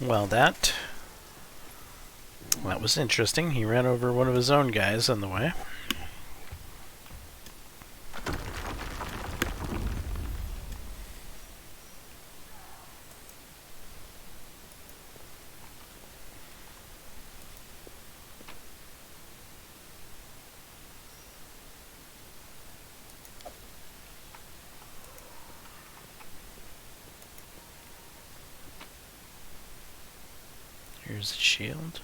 Well, that was interesting. He ran over one of his own guys on the way. Here's the shield.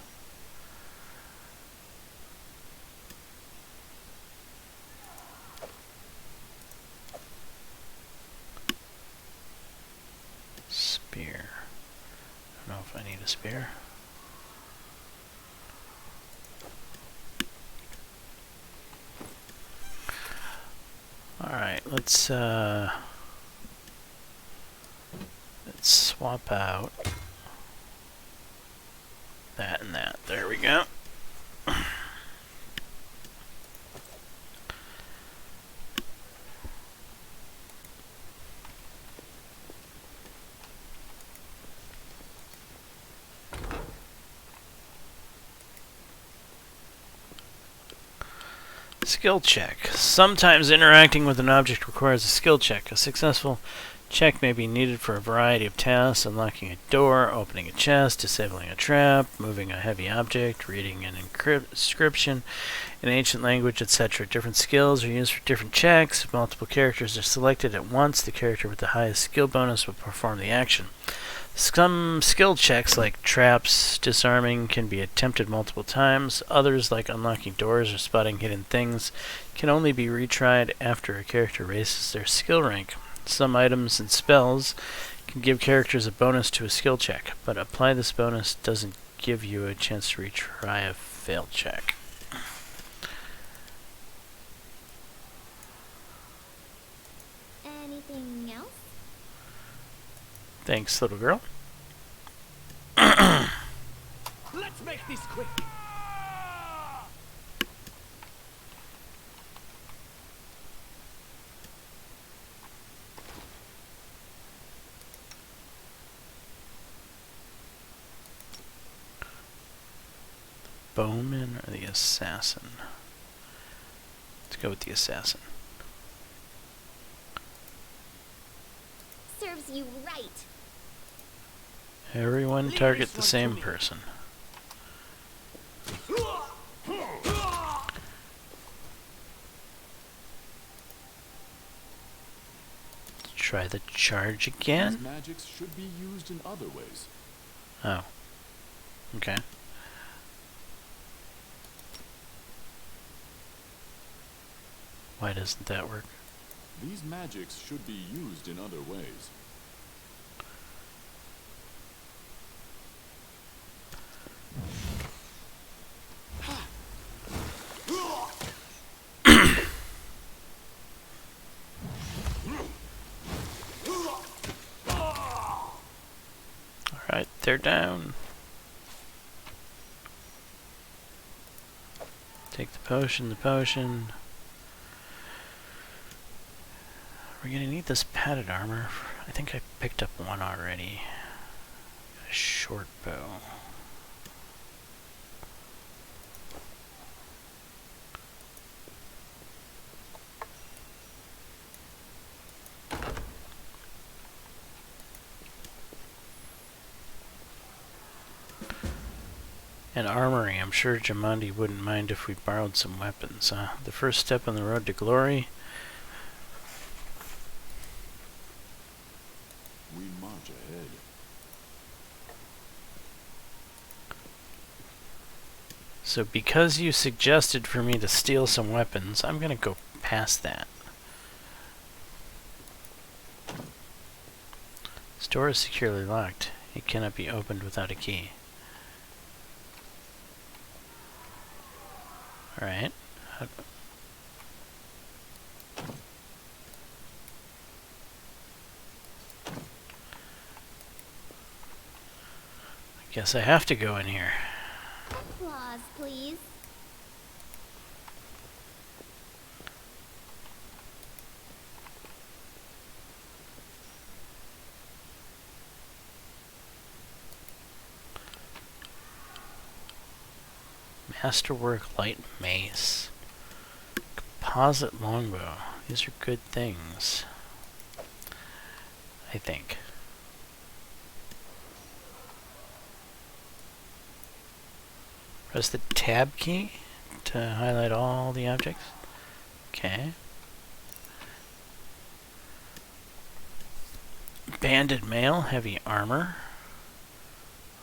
Spear. I don't know if I need a spear. Alright, let's swap out That and that. There we go. Skill check. Sometimes interacting with an object requires a skill check. A successful check may be needed for a variety of tasks: unlocking a door, opening a chest, disabling a trap, moving a heavy object, reading an inscription in ancient language, etc. Different skills are used for different checks. If multiple characters are selected at once, the character with the highest skill bonus will perform the action. Some skill checks, like traps, disarming, can be attempted multiple times. Others, like unlocking doors or spotting hidden things, can only be retried after a character raises their skill rank. Some items and spells can give characters a bonus to a skill check, but apply this bonus doesn't give you a chance to retry a failed check. Anything else? Thanks, little girl. Let's make this quick. Bowman or the assassin? Let's go with the assassin. Serves you right. Everyone target the same person. Let's try the charge These again. magics should be used in other ways. Oh. Okay. Why doesn't that work? These magics should be used in other ways. Alright, they're down. Take the potion, We're gonna need this padded armor. I think I picked up one already. A short bow. An armory. I'm sure Jamandi wouldn't mind if we borrowed some weapons. The first step on the road to glory. We march ahead. So because you suggested for me to steal some weapons, I'm gonna go past that. This door is securely locked. It cannot be opened without a key. Alright. I guess I have to go in here. Applause, please. Masterwork light mace. Composite longbow. These are good things. I think. Press the tab key to highlight all the objects. Okay. Banded mail, heavy armor.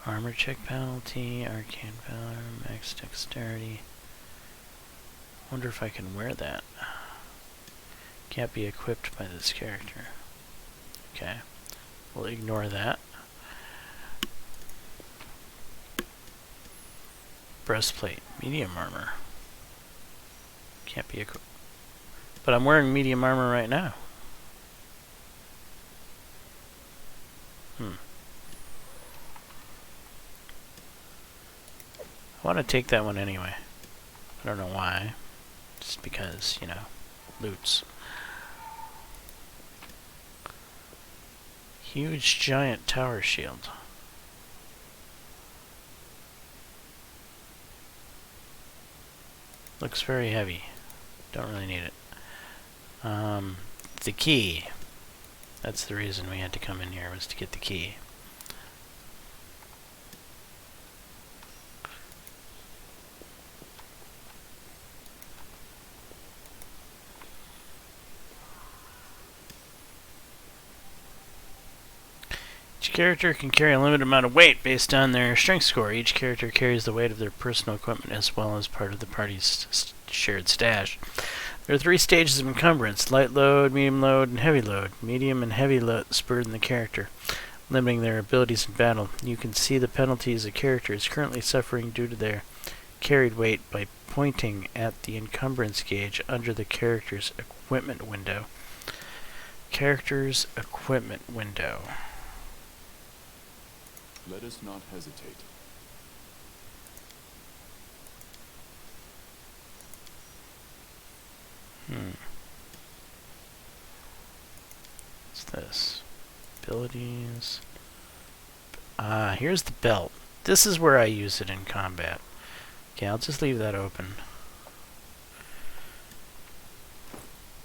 Armor check penalty, arcane valor, max dexterity. Wonder if I can wear that. Can't be equipped by this character. Okay. We'll ignore that. Breastplate, medium armor. Can't be equipped. But I'm wearing medium armor right now. want to take that one anyway. I don't know why. Just because, you know, loots. Huge giant tower shield. Looks very heavy. Don't really need it. The key. That's the reason we had to come in here, was to get the key. Each character can carry a limited amount of weight based on their strength score. Each character carries the weight of their personal equipment as well as part of the party's shared stash. There are 3 stages of encumbrance: light load, medium load, and heavy load. Medium and heavy load burden the character, limiting their abilities in battle. You can see the penalties a character is currently suffering due to their carried weight by pointing at the encumbrance gauge under the character's equipment window. Character's equipment window. Let us not hesitate. What's this? Abilities. Here's the belt. This is where I use it in combat. Okay, I'll just leave that open.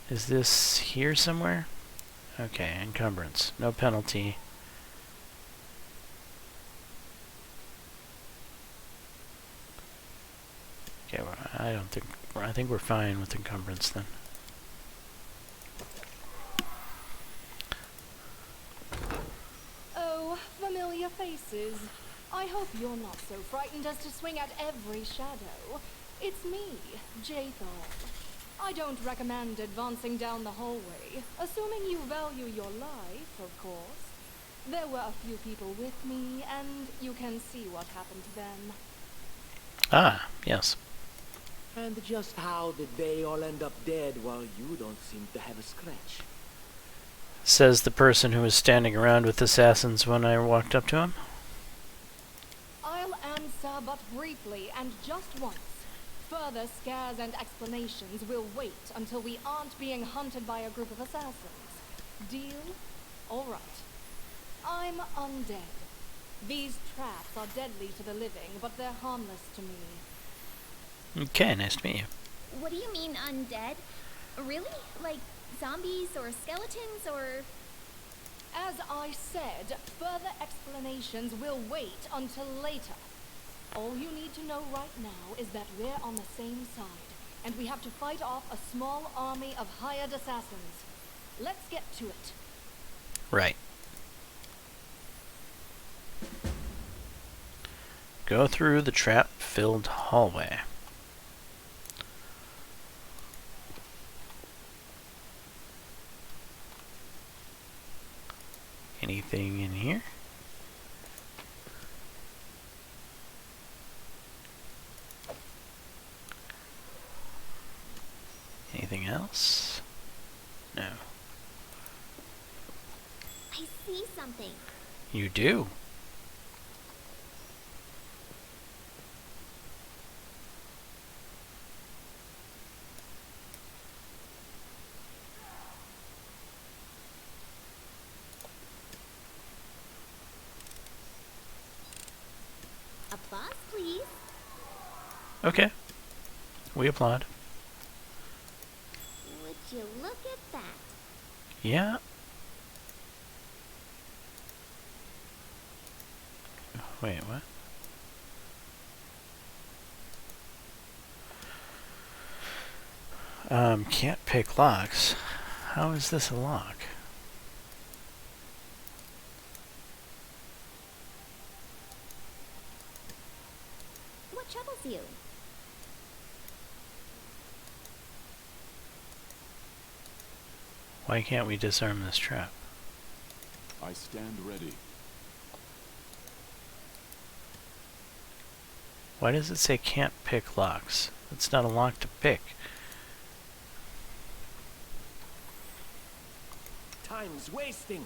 Is this here somewhere? Okay, encumbrance. No penalty. Okay, well, I think we're fine with encumbrance then. Oh, familiar faces. I hope you're not so frightened as to swing at every shadow. It's me, Jathal. I don't recommend advancing down the hallway, assuming you value your life, of course. There were a few people with me, and you can see what happened to them. Ah, yes. And just how did they all end up dead while you don't seem to have a scratch? Says the person who was standing around with assassins when I walked up to him. I'll answer but briefly and just once. Further scares and explanations will wait until we aren't being hunted by a group of assassins. Deal? All right. I'm undead. These traps are deadly to the living, but they're harmless to me. Okay, nice to meet you. What do you mean undead? Really? Like zombies or skeletons or... As I said, further explanations will wait until later. All you need to know right now is that we're on the same side, and we have to fight off a small army of hired assassins. Let's get to it. Right. Go through the trap-filled hallway. Anything in here? Anything else? No. I see something. You do? Applause, please. Okay. We applaud. Would you look at that? Yeah. Wait, what? Can't pick locks. How is this a lock? What troubles you? Why can't we disarm this trap? I stand ready. Why does it say can't pick locks? It's not a lock to pick. Time's wasting.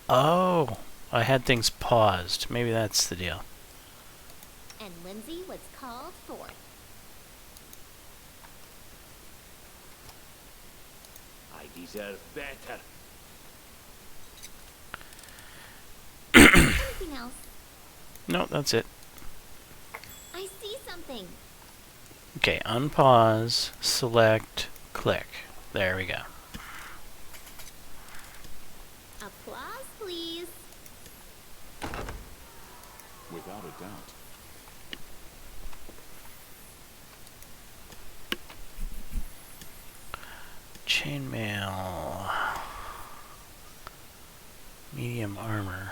Oh, I had things paused. Maybe that's the deal. And Lindsay was called forth. I deserve better. Anything else? No, that's it. I see something. Okay, unpause, select, click. There we go. Applause, please. Without a doubt. Chainmail. Medium armor.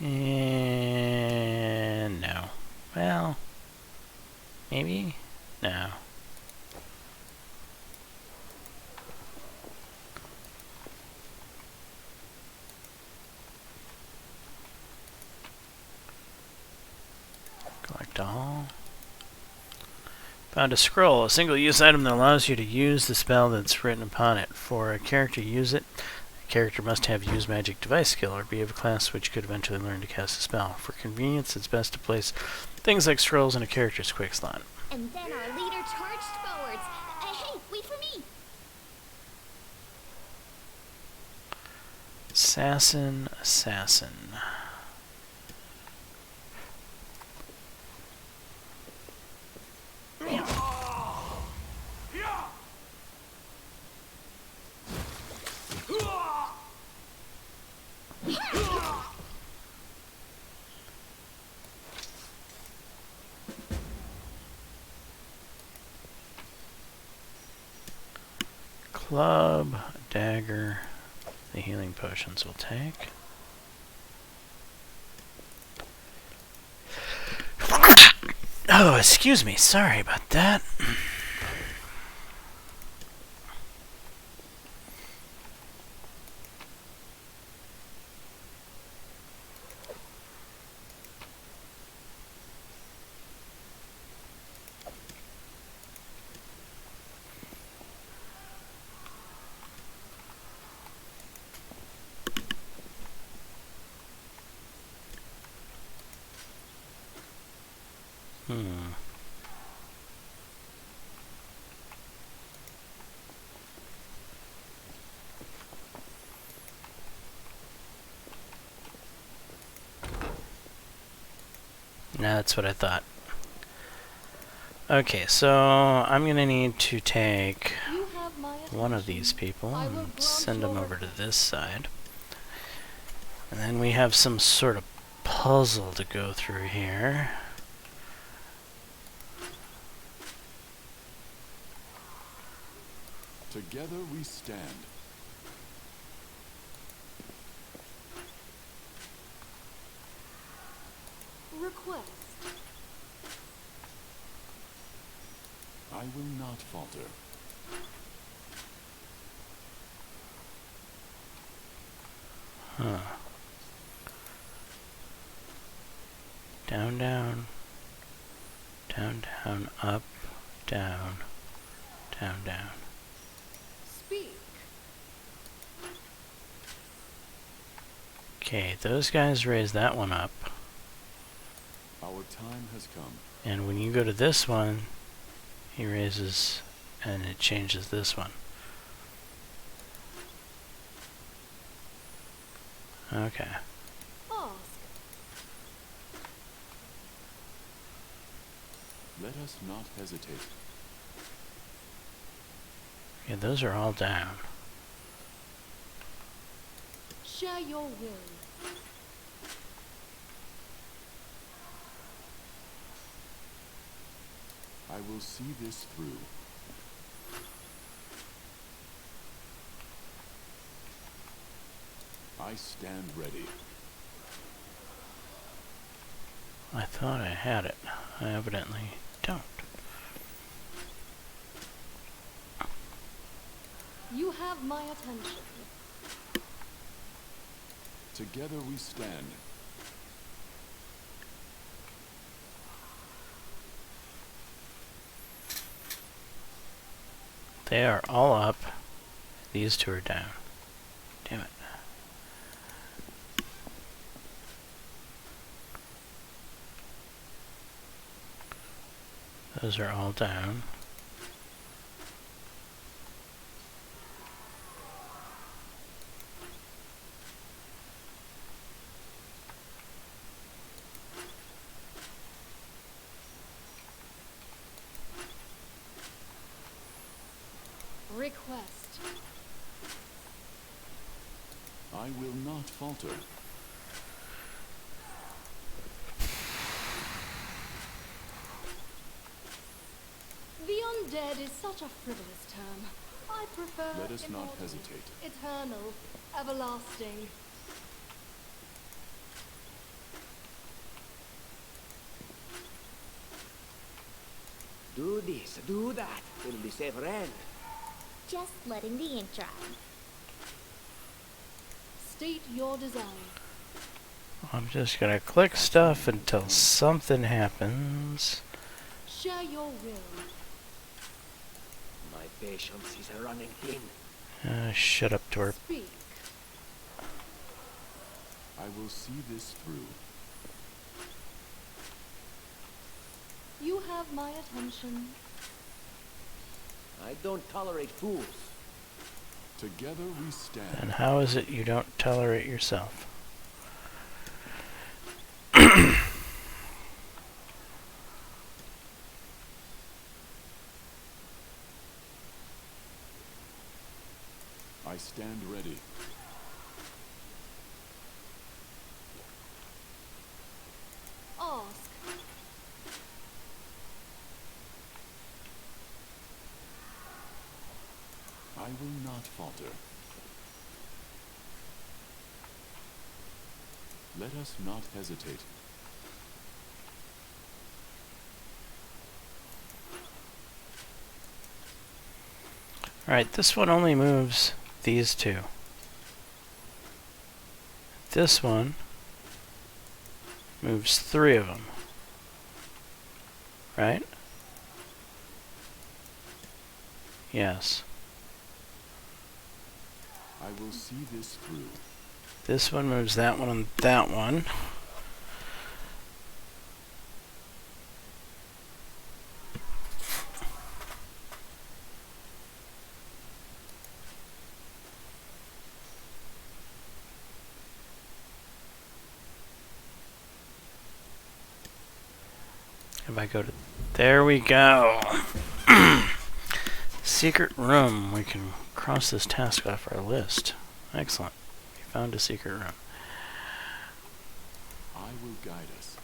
And no. Well, maybe? No. Collect all. Found a scroll, a single-use item that allows you to use the spell that's written upon it. For a character to use it, the character must have use magic device skill or be of a class which could eventually learn to cast a spell. For convenience, it's best to place things like scrolls in a character's quick slot. And then our leader charged forwards. Hey, wait for me! Assassin, assassin. Club, dagger, the healing potions will take. Oh, excuse me, sorry about that. That's what I thought. Okay, so I'm gonna need to take one of these people and send them over to this side. And then we have some sort of puzzle to go through here. Together we stand. Request. I will not falter. Huh. Down, down. Down, down, up, down. Down, down. Speak. Okay, those guys raise that one up. Our time has come. And when you go to this one, he raises and it changes this one. Okay. Ask. Let us not hesitate. Yeah, those are all down. Share your will. I will see this through. I stand ready. I thought I had it. I evidently don't. You have my attention. Together we stand. They are all up. These two are down. Damn it. Those are all down. Request. I will not falter. The undead is such a frivolous term. I prefer Let us not immortal, hesitate. eternal, everlasting. Do this, do that. It'll be safer end. Just letting the ink dry. State your desire. I'm just gonna click stuff until something happens. Share your will. My patience is running thin. Shut up, Torp. Speak. I will see this through. You have my attention. I don't tolerate fools. Together we stand. And how is it you don't tolerate yourself? I stand ready. Ask. I will not falter. Let us not hesitate. Alright, this one only moves these two. This one moves 3 of them. Right? Yes. I will see this through. This one moves that one and that one. If I go to... There we go! Secret room. We can cross this task off our list. Excellent. We found a secret room. I will guide us.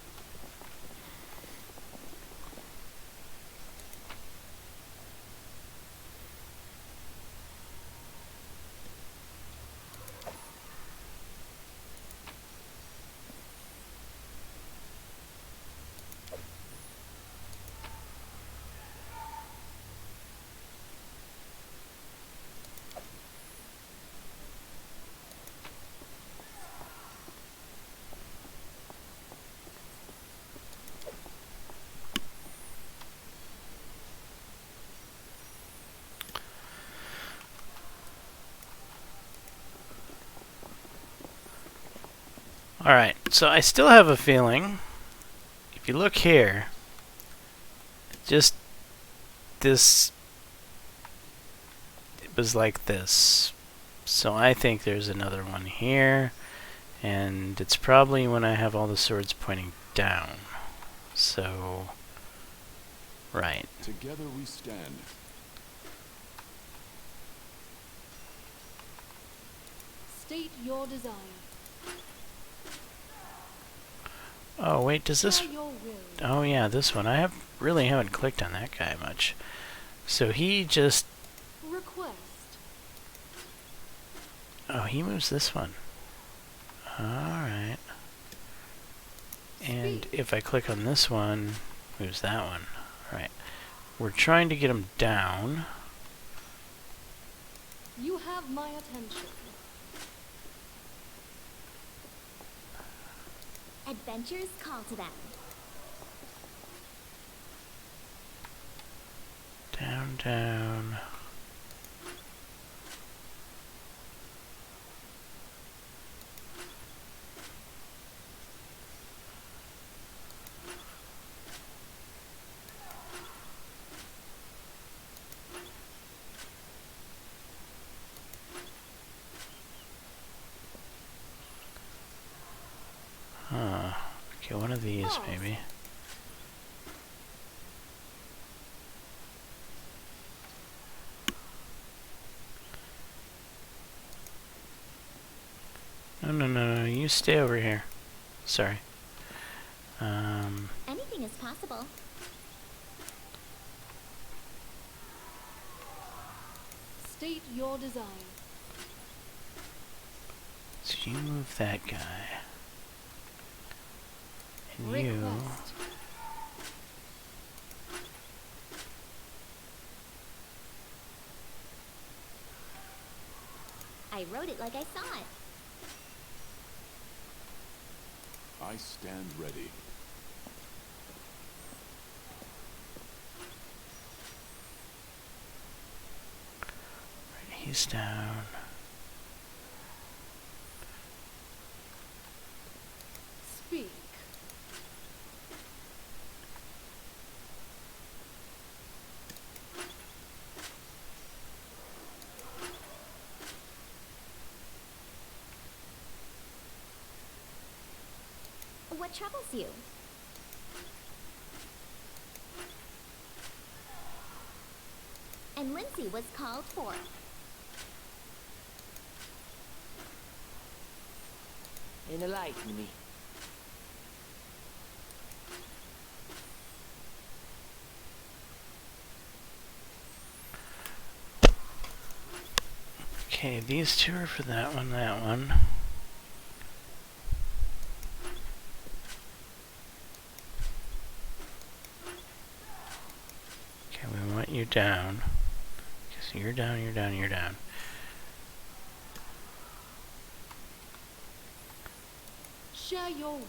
Alright, so I still have a feeling, if you look here, just this, it was like this. So I think there's another one here, and it's probably when I have all the swords pointing down. So, right. Together we stand. State your desire. Oh wait, does this... Share your will. Oh yeah, this one. I really haven't clicked on that guy much. So he just... Request. Oh, he moves this one. Alright. And if I click on this one, moves that one. Alright. We're trying to get him down. You have my attention. Adventures call to them. Down, down. Okay, one of these maybe. No, no, no, no, you stay over here. Sorry. Anything is possible. State your desire. So you move that guy. And Request. I wrote it like I saw it. I stand ready. he's down. Speak. What troubles you? And Lindsay was called for. Enlighten me. Okay, these two are for that one, that one. Okay, we want you down. Okay, so you're down, you're down, you're down. Share your will.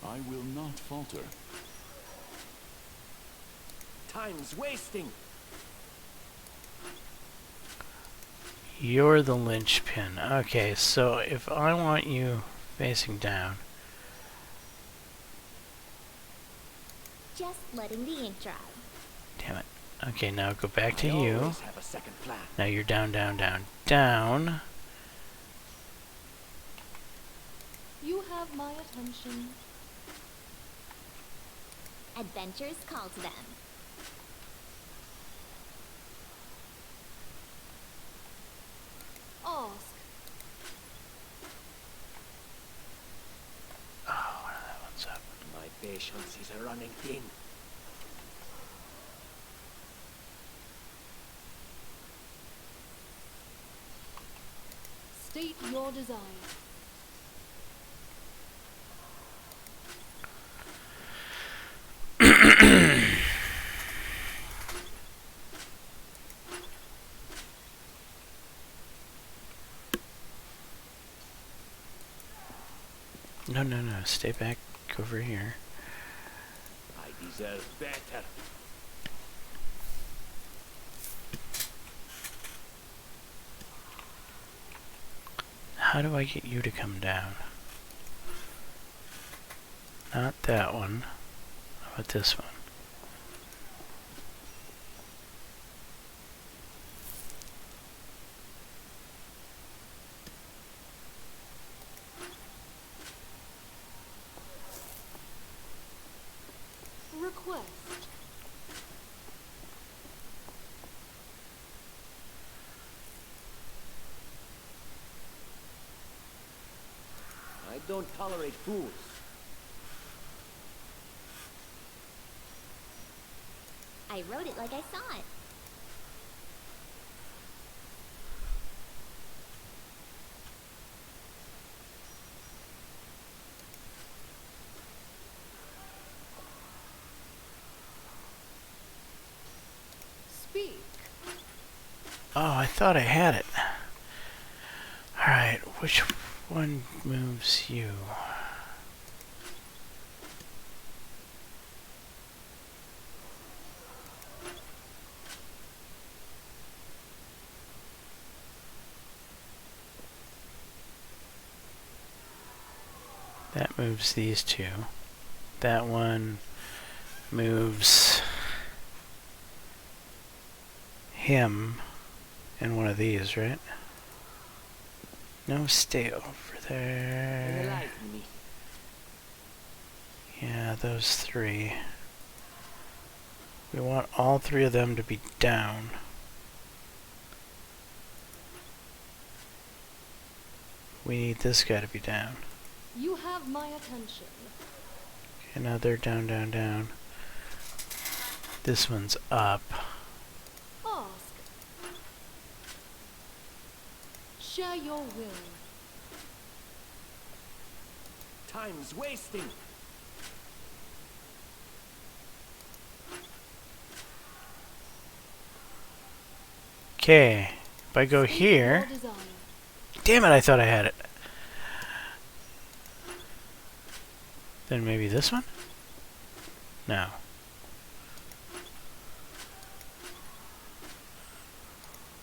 I will not falter. Time's wasting. You're the linchpin. Okay, so if I want you facing down, Just letting the ink dry. damn it. Okay, now go back to I you. always have a second plan. Now you're down, down, down, down. You have my attention. Adventures call to them. Ask. Oh, one of that one's up. My patience is running thin. State your desire. No, no, no. Stay back over here. I deserve better. How do I get you to come down? Not that one. How about this one? Request. I don't tolerate fools. I wrote it like I saw it. Speak. Oh, I thought I had it. Alright, which one moves you? That moves these two. That one moves him in one of these, right? No, stay over there. Enlighten me. Yeah, those three. We want all three of them to be down. We need this guy to be down. You have my attention. Okay, now they're down, down, down. This one's up. Ask. Share your will. Time's wasting. Okay, if I go here... Your desire. Damn it, I thought I had it. Then maybe this one? No.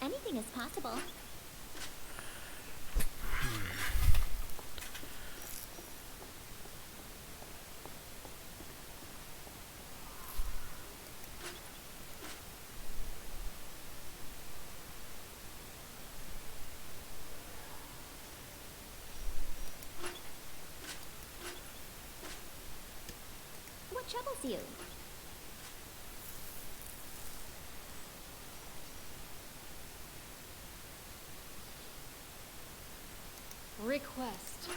Anything is possible. What troubles you? Request.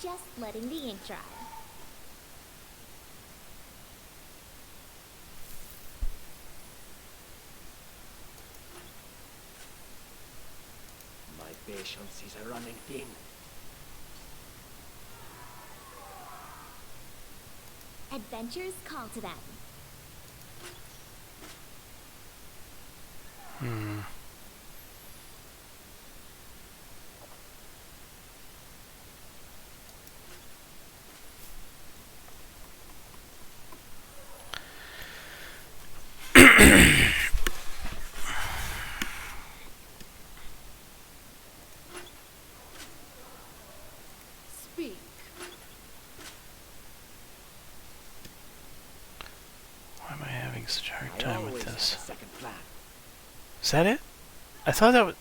Just letting the ink dry. My patience is running thin. Adventures call to them. Speak. Why am I having such a hard I time always with have this? a second plan. Is that it? I thought that was...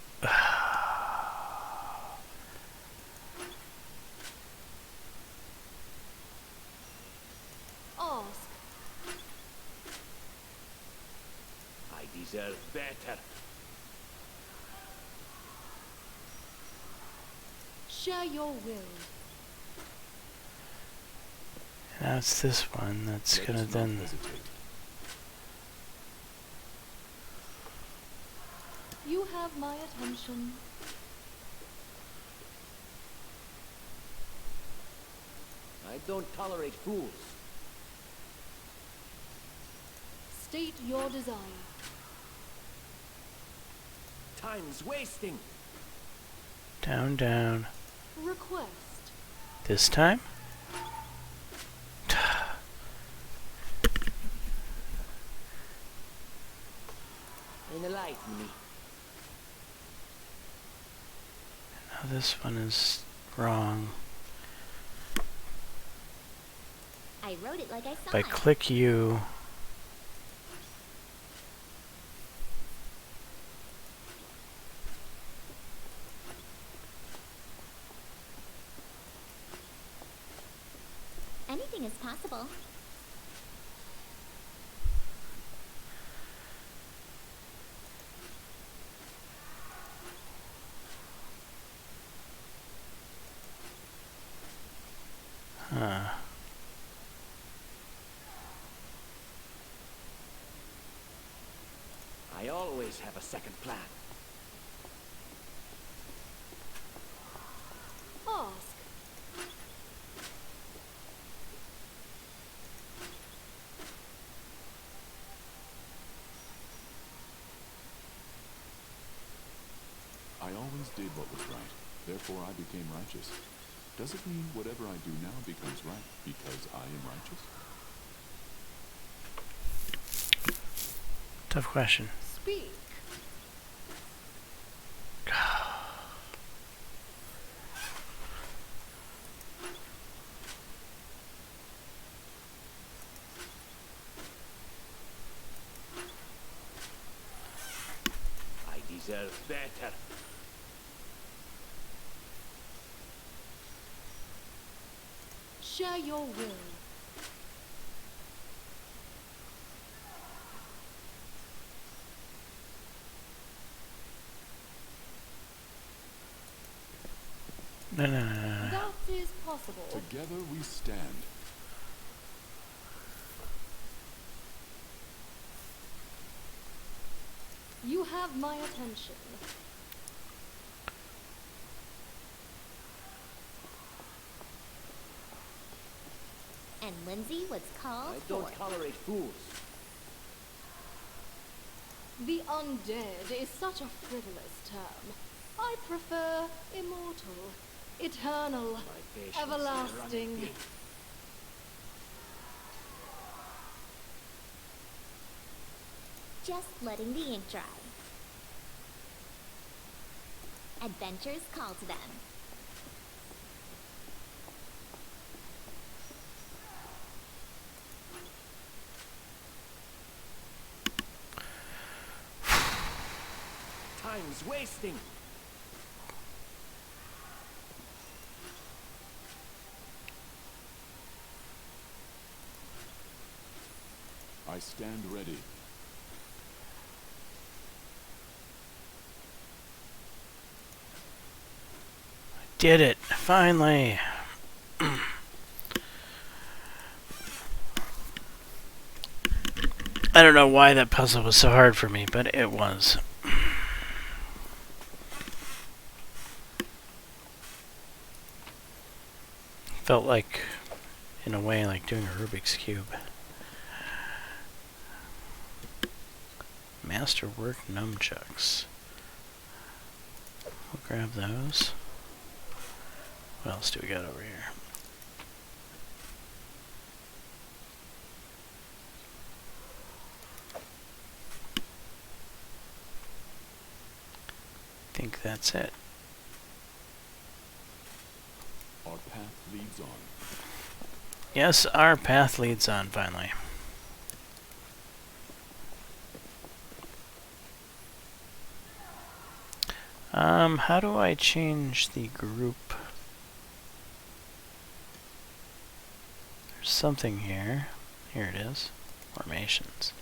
Ask. I deserve better. Share your will. Now it's this one that's Let gonna us not then... hesitate. You have my attention. I don't tolerate fools. State your desire. Time's wasting. Down, down. Request. This time? Enlighten me. Now this one is wrong. I wrote it like I saw If I it. click you... Anything is possible. Huh. I always have a second plan. Ask. I always did what was right, therefore I became righteous. Does it mean whatever I do now becomes right because I am righteous? Tough question. Speak. gets better. Share your will. No, no, no, no. That is possible. Together we stand. You have my attention. And Lindsay was called I don't forth. tolerate fools. The undead is such a frivolous term. I prefer immortal, eternal, My patience everlasting. is Just letting the ink dry. Adventures call to them. Time's wasting. I stand ready. Did it, finally. I don't know why that puzzle was so hard for me, but it was. Felt like, in a way, like doing a Rubik's Cube. Masterwork nunchucks. We'll grab those. What else do we got over here? I think that's it. Our path leads on. Yes, our path leads on finally. How do I change the group? There's something here. Here it is. Formations.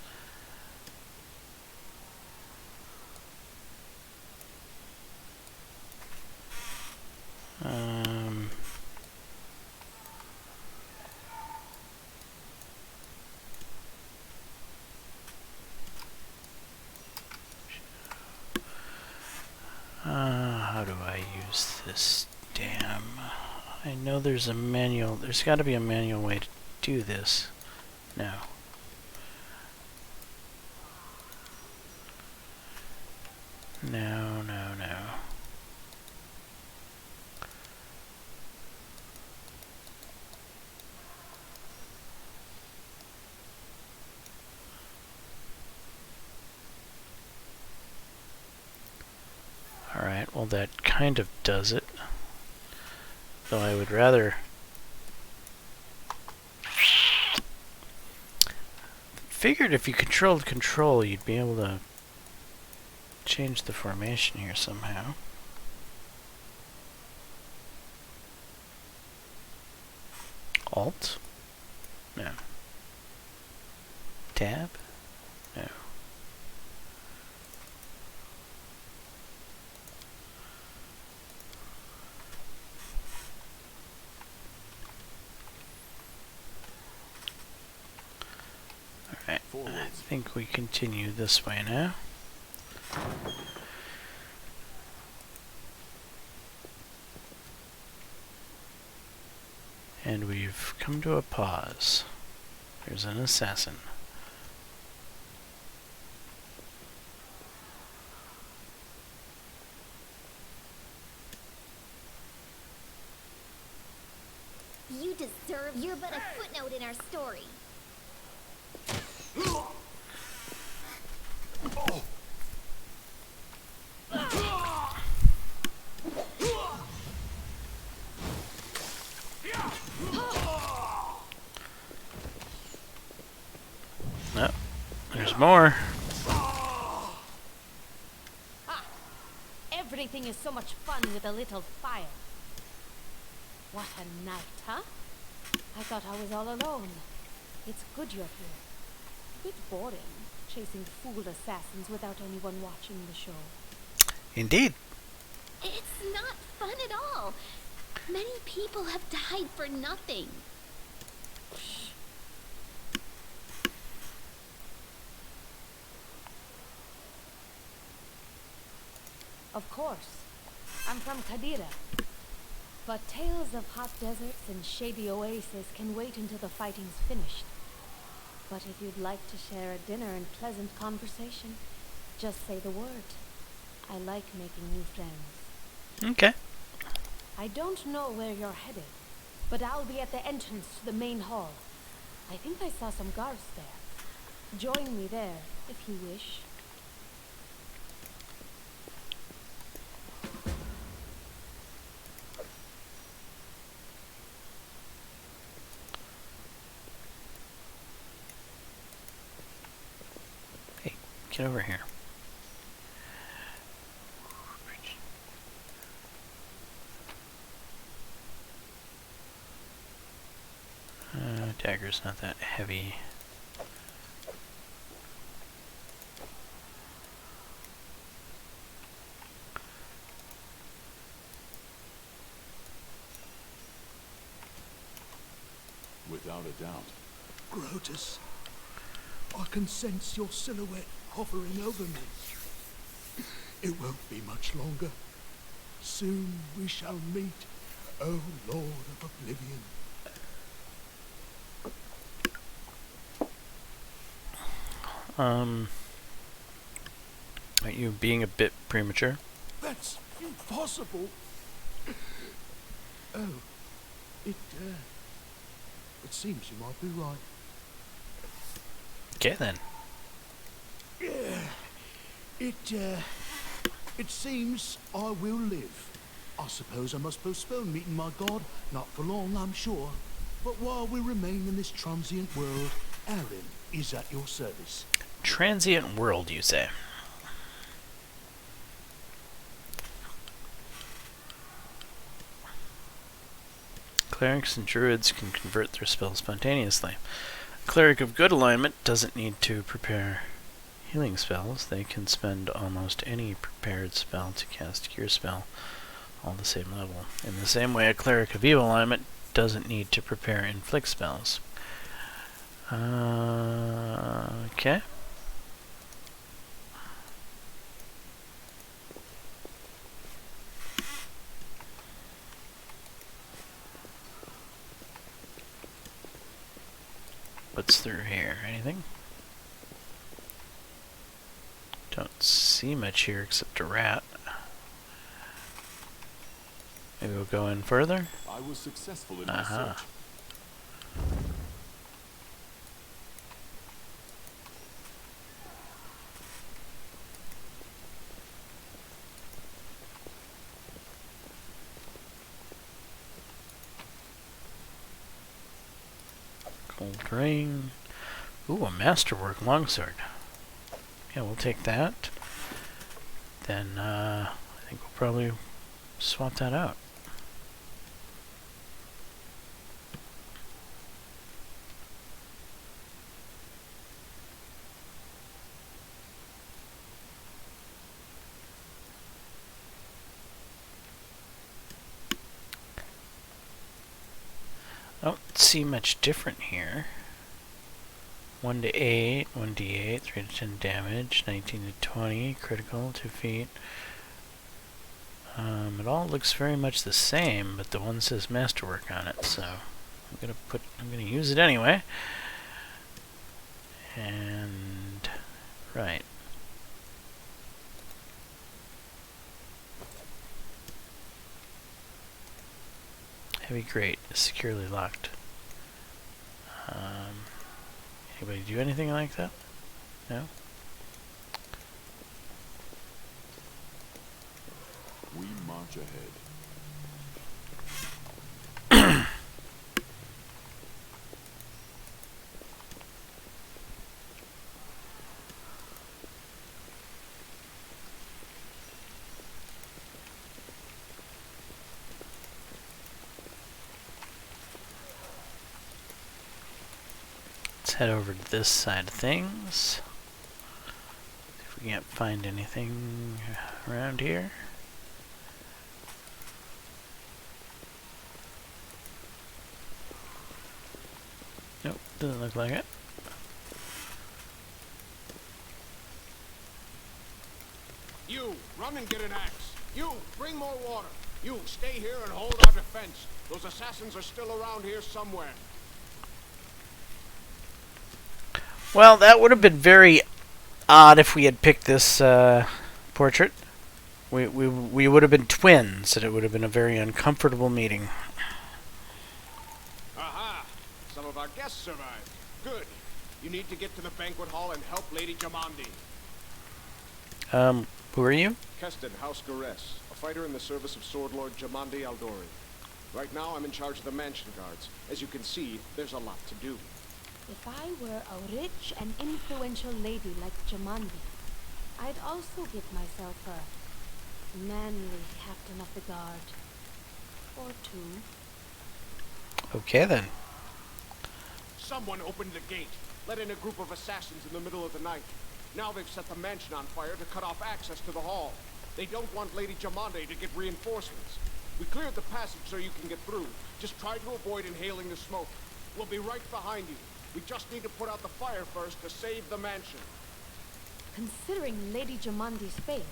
How do I use this? Damn. I know there's a manual. There's got to be a manual way to do this. No. No, no, no. Alright, well that kind of does it. Though I would rather... Figured if you controlled control, you'd be able to change the formation here somehow. Alt? No. Tab? No. Alright, I think we continue this way now. And we've come to a pause. There's an assassin. You deserve. You're but a footnote in our story. No, there's more. everything is so much fun with a little fire. What a night, huh? I thought I was all alone. It's good you're here. Bit boring, chasing fool assassins without anyone watching the show. Indeed. It's not fun at all. Many people have died for nothing. Of course. I'm from Kadira. But tales of hot deserts and shady oases can wait until the fighting's finished. But if you'd like to share a dinner and pleasant conversation, just say the word. I like making new friends. Okay. I don't know where you're headed, but I'll be at the entrance to the main hall. I think I saw some guards there. Join me there, if you wish. Hey, get over here. Dagger's not that heavy. Without a doubt. Grotus, I can sense your silhouette hovering over me. It won't be much longer. Soon we shall meet, O Lord of Oblivion. Aren't you being a bit premature? That's impossible. Oh, it seems you might be right. Okay then. It seems I will live. I suppose I must postpone meeting my god, not for long, I'm sure. But while we remain in this transient world, Aaron is at your service. Transient world, you say? Clerics and druids can convert their spells spontaneously. A cleric of good alignment doesn't need to prepare healing spells. They can spend almost any prepared spell to cast a cure spell, all the same level. In the same way, a cleric of evil alignment doesn't need to prepare inflict spells. Okay. What's through here? Anything? Don't see much here except a rat. Maybe we'll go in further? I was successful in my search. Gold ring. Ooh, a masterwork longsword. Yeah, we'll take that. Then, I think we'll probably swap that out. I don't see much different here. 1 to 8, 1d8, 3 to 10 damage, 19 to 20, critical, 2 feet. It all looks very much the same, but the one says masterwork on it, so I'm gonna use it anyway. And right. Heavy grate is securely locked. Anybody do anything like that? No? We march ahead. head over to this side of things. If we can't find anything around here. Nope, doesn't look like it. You, run and get an axe. You, bring more water. You, stay here and hold our defense. Those assassins are still around here somewhere. Well, that would have been very odd if we had picked this portrait. We would have been twins, and it would have been a very uncomfortable meeting. Aha! Some of our guests survived. Good. You need to get to the banquet hall and help Lady Jamandi. Who are you? Keston, House Gares, a fighter in the service of Sword Lord Jamandi Aldori. Right now, I'm in charge of the mansion guards. As you can see, there's a lot to do. If I were a rich and influential lady like Jamandi, I'd also give myself a manly captain of the guard. Or two. Okay, then. Someone opened the gate, let in a group of assassins in the middle of the night. Now they've set the mansion on fire to cut off access to the hall. They don't want Lady Jamandi to get reinforcements. We cleared the passage so you can get through. Just try to avoid inhaling the smoke. We'll be right behind you. We just need to put out the fire first to save the mansion. Considering Lady Jamandi's fate,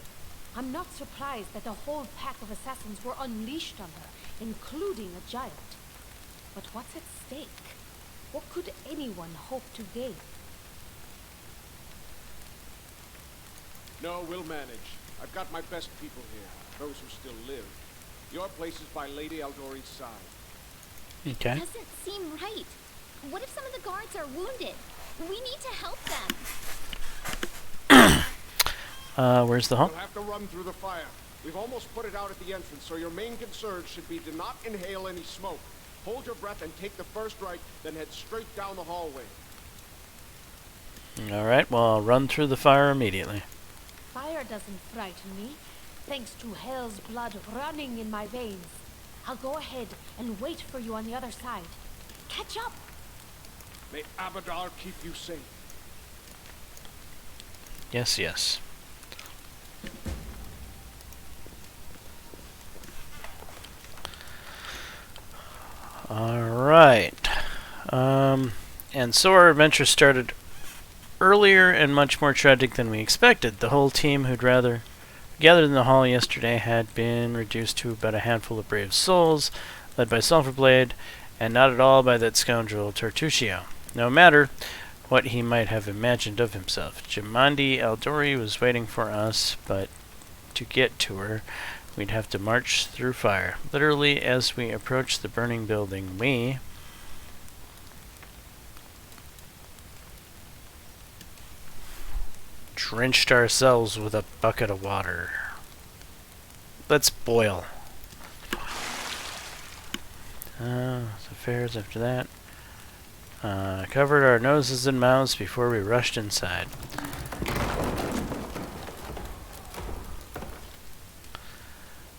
I'm not surprised that a whole pack of assassins were unleashed on her, including a giant. But what's at stake? What could anyone hope to gain? No, we'll manage. I've got my best people here, those who still live. Your place is by Lady Aldori's side. Okay. Doesn't seem right. What if some of the guards are wounded? We need to help them. Where's the hall? You'll have to run through the fire. We've almost put it out at the entrance, so your main concern should be to not inhale any smoke. Hold your breath and take the first right, then head straight down the hallway. Alright, well, I'll run through the fire immediately. Fire doesn't frighten me, thanks to hell's blood running in my veins. I'll go ahead and wait for you on the other side. Catch up! May Abadar keep you safe. Yes, yes. Alright. And so our adventure started earlier and much more tragic than we expected. The whole team who'd rather gathered in the hall yesterday had been reduced to about a handful of brave souls, led by Sulfurblade, and not at all by that scoundrel Tartuccio. No matter what he might have imagined of himself, Jamandi Aldori was waiting for us, but to get to her, we'd have to march through fire. Literally, as we approached the burning building, we drenched ourselves with a bucket of water. Let's boil. Affairs after that. Covered our noses and mouths before we rushed inside.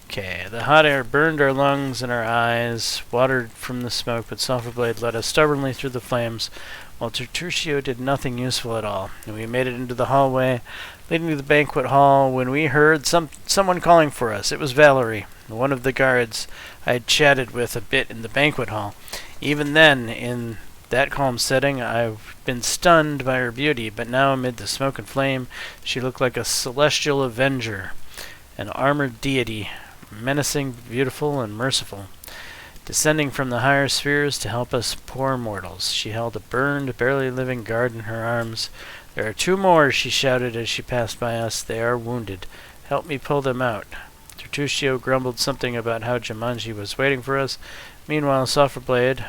Okay, the hot air burned our lungs and our eyes, watered from the smoke, but Sulfurblade led us stubbornly through the flames, while Tartuccio did nothing useful at all. And we made it into the hallway leading to the banquet hall when we heard someone calling for us. It was Valerie, one of the guards I had chatted with a bit in the banquet hall. Even then, in that calm setting, I've been stunned by her beauty, but now amid the smoke and flame, she looked like a celestial avenger, an armored deity, menacing, beautiful, and merciful, descending from the higher spheres to help us poor mortals. She held a burned, barely living guard in her arms. "There are two more," she shouted as she passed by us. "They are wounded. Help me pull them out." Tartuccio grumbled something about how Jumanji was waiting for us. Meanwhile, Sulfurblade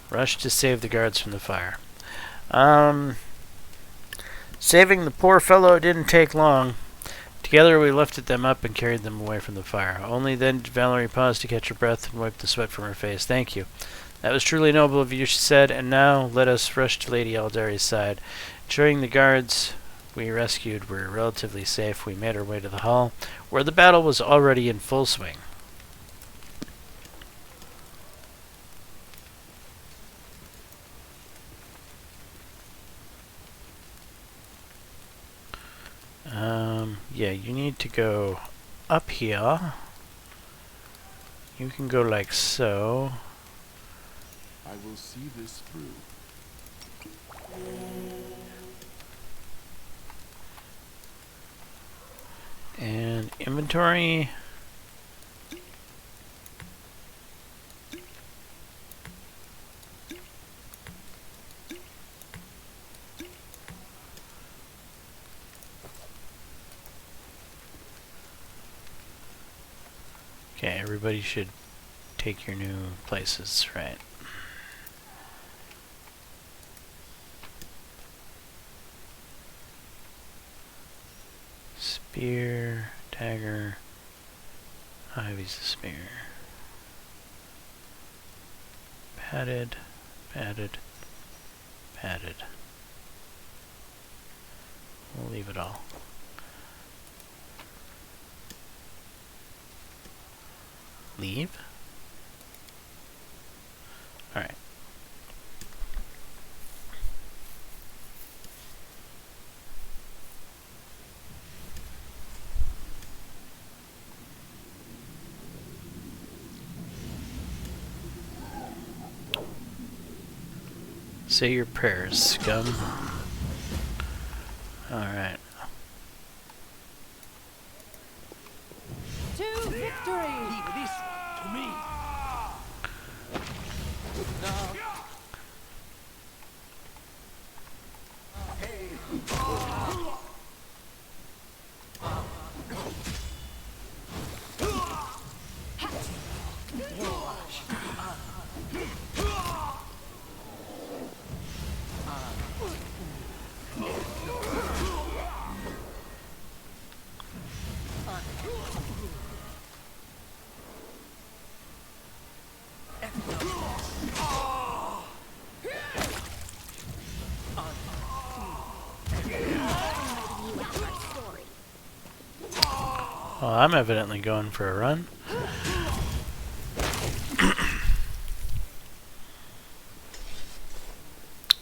rushed to save the guards from the fire. Saving the poor fellow didn't take long. Together we lifted them up and carried them away from the fire. Only then did Valerie pause to catch her breath and wipe the sweat from her face. "Thank you. That was truly noble of you," she said. "And now let us rush to Lady Aldari's side." Ensuring the guards we rescued were relatively safe, we made our way to the hall, where the battle was already in full swing. Yeah, you need to go up here. You can go like so. I will see this through. And inventory. Okay, everybody should take your new places, right? Spear, dagger, Ivy's a spear. Padded, padded, padded. We'll leave it all. Leave? Alright. Say your prayers, scum. Alright. To victory! Leave this one to me. Well, I'm evidently going for a run.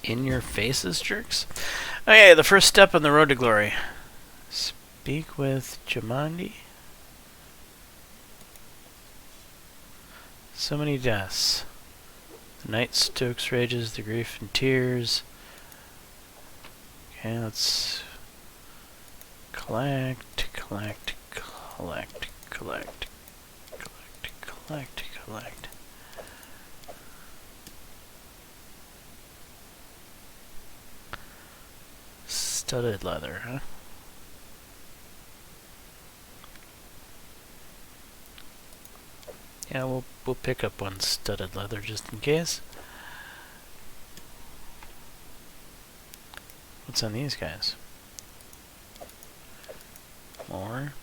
In your faces, jerks. Okay, the first step on the road to glory. Speak with Jamandi. So many deaths. The night stokes rages, the grief and tears. Okay, let's collect, collect, collect, collect, collect, collect, collect. Studded leather, huh? Yeah, we'll pick up one studded leather just in case. What's on these guys? More.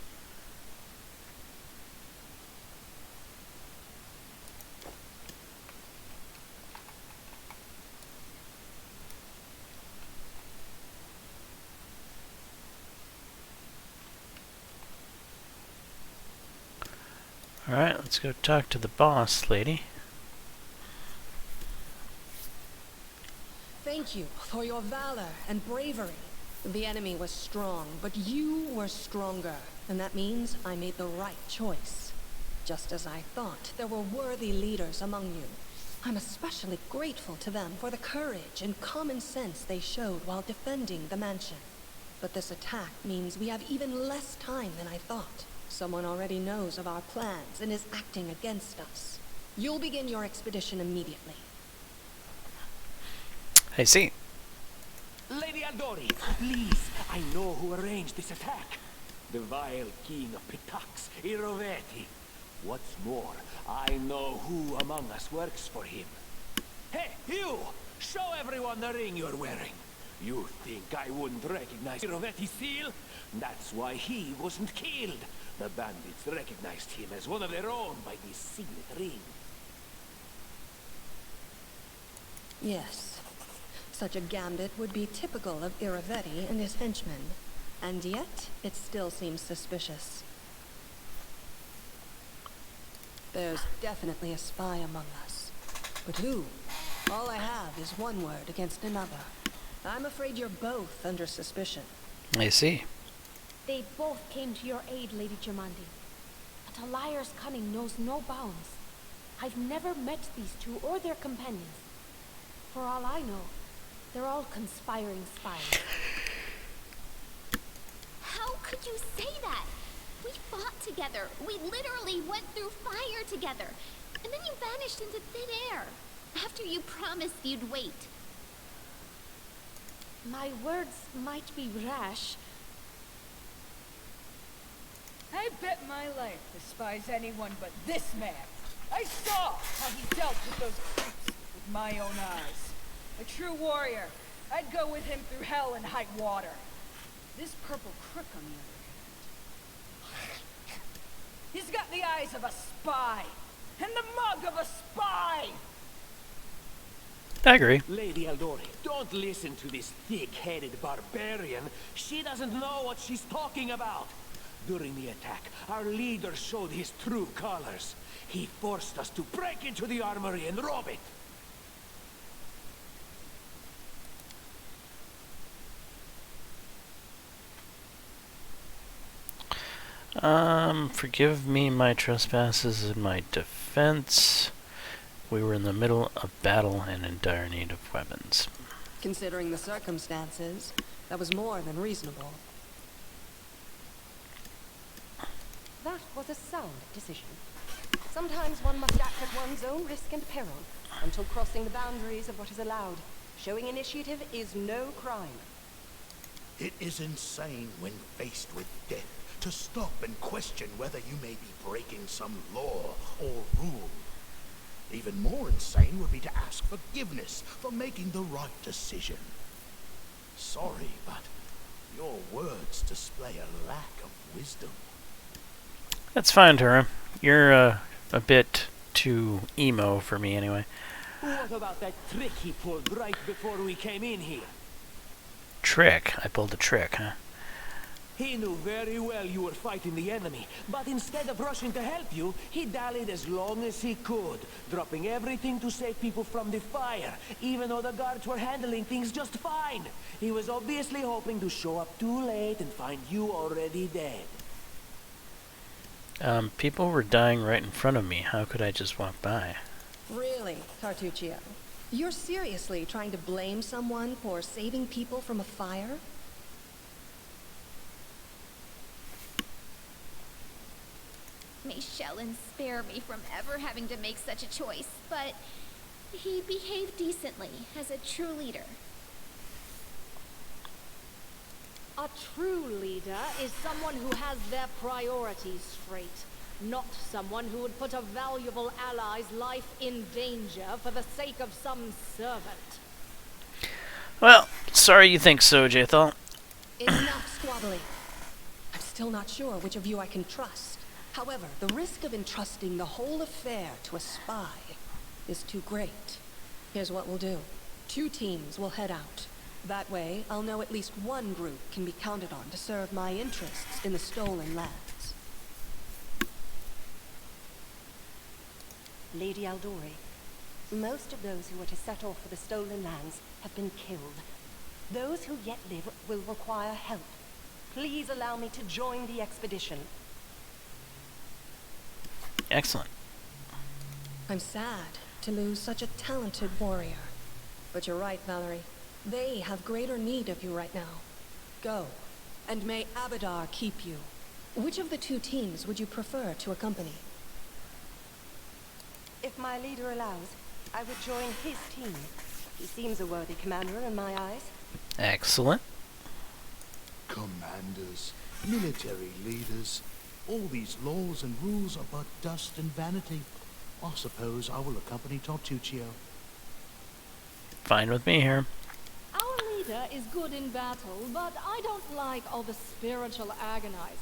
Alright, let's go talk to the boss lady. Thank you for your valor and bravery. The enemy was strong, but you were stronger. And that means I made the right choice. Just as I thought, there were worthy leaders among you. I'm especially grateful to them for the courage and common sense they showed while defending the mansion. But this attack means we have even less time than I thought. Someone already knows of our plans and is acting against us. You'll begin your expedition immediately. I see. Lady Aldori, please, I know who arranged this attack. The vile king of Pitax, Iroveti. What's more, I know who among us works for him. Hey, you! Show everyone the ring you're wearing. You think I wouldn't recognize Iroveti's seal? That's why he wasn't killed. The bandits recognized him as one of their own by this sealed ring. Yes. Such a gambit would be typical of Iroveti and his henchmen. And yet, it still seems suspicious. There's definitely a spy among us. But who? All I have is one word against another. I'm afraid you're both under suspicion. I see. They both came to your aid, Lady Jaames. But a liar's cunning knows no bounds. I've never met these two or their companions. For all I know, they're all conspiring spies. How could you say that? We fought together. We literally went through fire together. And then you vanished into thin air. After you promised you'd wait. My words might be rash. I bet my life despise anyone but this man. I saw how he dealt with those creeps with my own eyes. A true warrior. I'd go with him through hell and high water. This purple crook, on the other hand, he's got the eyes of a spy and the mug of a spy. I agree. Lady Aldori, don't listen to this thick-headed barbarian. She doesn't know what she's talking about. During the attack, our leader showed his true colors. He forced us to break into the armory and rob it. Forgive me my trespasses and my defense. We were in the middle of battle and in dire need of weapons. Considering the circumstances, that was more than reasonable. That was a sound decision. Sometimes one must act at one's own risk and peril, until crossing the boundaries of what is allowed. Showing initiative is no crime. It is insane when faced with death to stop and question whether you may be breaking some law or rule. Even more insane would be to ask forgiveness for making the right decision. Sorry, but your words display a lack of wisdom. That's fine, Tara. You're a bit too emo for me anyway. What about that trick he pulled right before we came in here? Trick? I pulled a trick, huh? He knew very well you were fighting the enemy, but instead of rushing to help you, he dallied as long as he could, dropping everything to save people from the fire, even though the guards were handling things just fine. He was obviously hoping to show up too late and find you already dead. People were dying right in front of me. How could I just walk by? Really, Cartuccio? You're seriously trying to blame someone for saving people from a fire? May Shellen spare me from ever having to make such a choice, but he behaved decently as a true leader. A true leader is someone who has their priorities straight, not someone who would put a valuable ally's life in danger for the sake of some servant. Well, sorry you think so, Jathal. Enough squabbling. I'm still not sure which of you I can trust. However, the risk of entrusting the whole affair to a spy is too great. Here's what we'll do. 2 teams will head out. That way, I'll know at least one group can be counted on to serve my interests in the stolen lands. Lady Aldori, most of those who are to set off for the stolen lands have been killed. Those who yet live will require help. Please allow me to join the expedition. Excellent. I'm sad to lose such a talented warrior. But you're right, Valerie. They have greater need of you right now. Go, and may Abadar keep you. Which of the 2 teams would you prefer to accompany? If my leader allows, I would join his team. He seems a worthy commander in my eyes. Excellent. Commanders, military leaders, all these laws and rules are but dust and vanity. I suppose I will accompany Tartuccio. Fine with me here. Our leader is good in battle, but I don't like all the spiritual agonizing.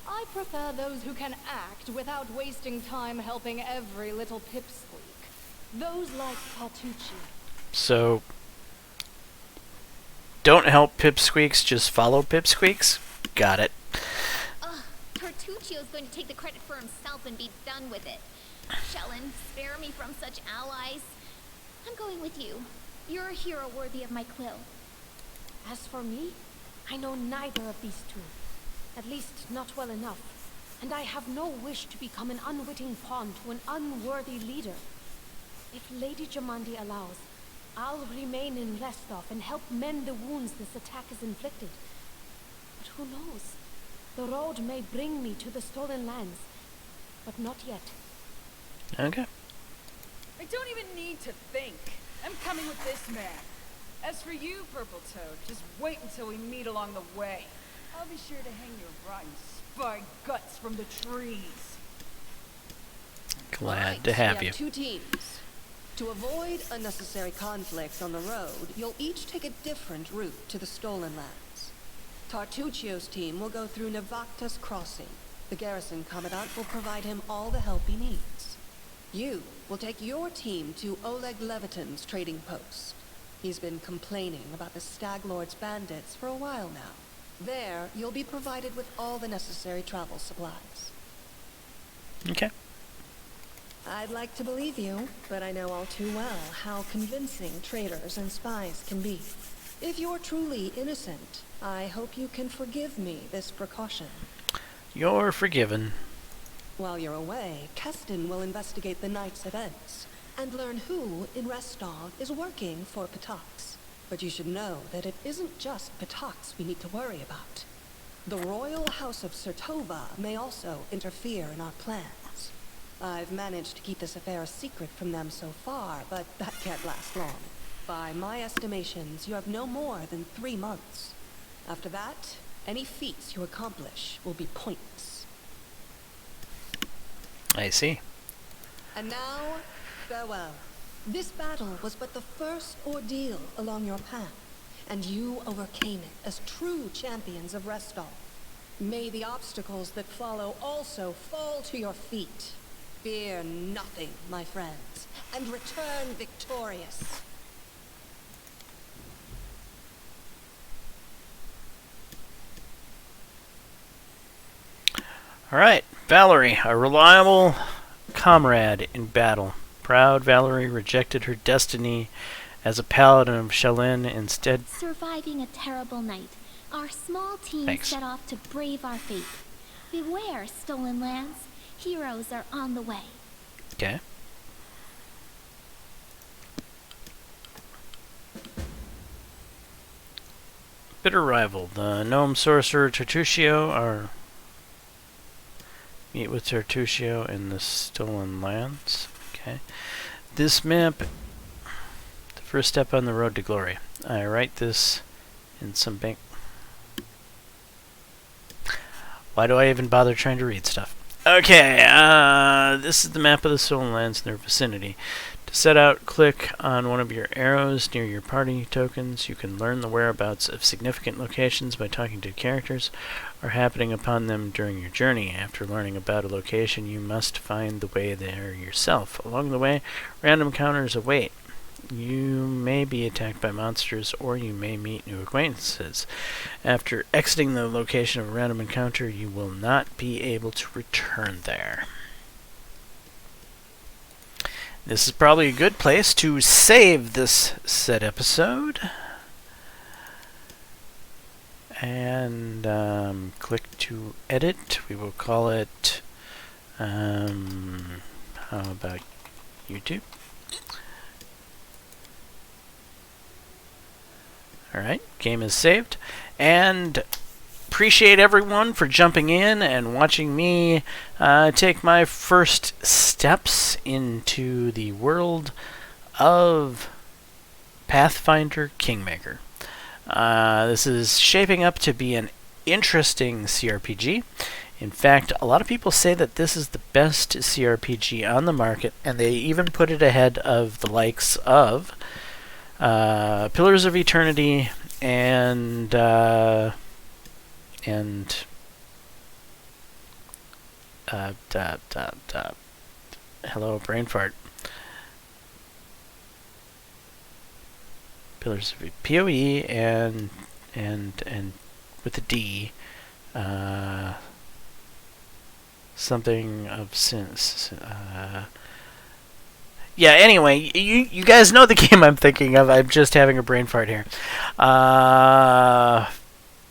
I prefer those who can act without wasting time helping every little pipsqueak. Those like Cartuccio. So, don't help pipsqueaks, just follow pipsqueaks? Got it. Ugh, Cartuccio's going to take the credit for himself and be done with it. Shellen, spare me from such allies. I'm going with you. You're a hero worthy of my quill. As for me, I know neither of these 2. At least, not well enough. And I have no wish to become an unwitting pawn to an unworthy leader. If Lady Jamandi allows, I'll remain in Restov and help mend the wounds this attack has inflicted. But who knows? The road may bring me to the stolen lands, but not yet. Okay. I don't even need to think. I'm coming with this man. As for you, Purple Toad, just wait until we meet along the way. I'll be sure to hang your rotten spy guts from the trees. Glad to have we you. have 2 teams. To avoid unnecessary conflicts on the road, you'll each take a different route to the Stolen Lands. Tartuccio's team will go through Navacta's crossing. The garrison commandant will provide him all the help he needs. You will take your team to Oleg Levitin's trading post. He's been complaining about the Stag Lord's bandits for a while now. There, you'll be provided with all the necessary travel supplies. Okay. I'd like to believe you, but I know all too well how convincing traitors and spies can be. If you're truly innocent, I hope you can forgive me this precaution. You're forgiven. While you're away, Keston will investigate the night's events and learn who in Restov is working for Patox. But you should know that it isn't just Patox we need to worry about. The Royal House of Sertova may also interfere in our plans. I've managed to keep this affair a secret from them so far, but that can't last long. By my estimations, you have no more than 3 months. After that, any feats you accomplish will be pointless. I see. And now, farewell. This battle was but the first ordeal along your path, and you overcame it as true champions of Restov. May the obstacles that follow also fall to your feet. Fear nothing, my friends, and return victorious. Alright, Valerie, a reliable comrade in battle. Proud Valerie rejected her destiny as a paladin of Shalin, instead Surviving a terrible night, our small team set off to brave our fate. Beware, Stolen Lands. Heroes are on the way. Okay. Bitter rival. The gnome sorcerer Tartuccio are meet with Tartuccio in the Stolen Lands. Okay. This map, the first step on the road to glory. I write this in some bank. Why do I even bother trying to read stuff? Okay, this is the map of the Stolen Lands and their vicinity. To set out, click on one of your arrows near your party tokens. You can learn the whereabouts of significant locations by talking to characters or happening upon them during your journey. After learning about a location, you must find the way there yourself. Along the way, random encounters await. You may be attacked by monsters, or you may meet new acquaintances. After exiting the location of a random encounter, you will not be able to return there. This is probably a good place to save this said episode. And click to edit. We will call it, how about YouTube? Alright, game is saved. And appreciate everyone for jumping in and watching me take my first steps into the world of Pathfinder Kingmaker. This is shaping up to be an interesting CRPG. In fact, a lot of people say that this is the best CRPG on the market, and they even put it ahead of the likes of Pillars of Eternity and hello, brain fart. Pillars of PoE and with a D, something of since. Yeah, anyway, you guys know the game I'm thinking of. I'm just having a brain fart here.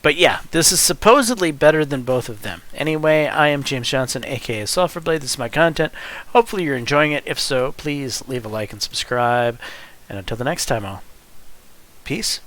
But yeah, this is supposedly better than both of them. Anyway, I am James Johnson, aka Sulfurblade. This is my content. Hopefully you're enjoying it. If so, please leave a like and subscribe. And until the next time, all. Peace.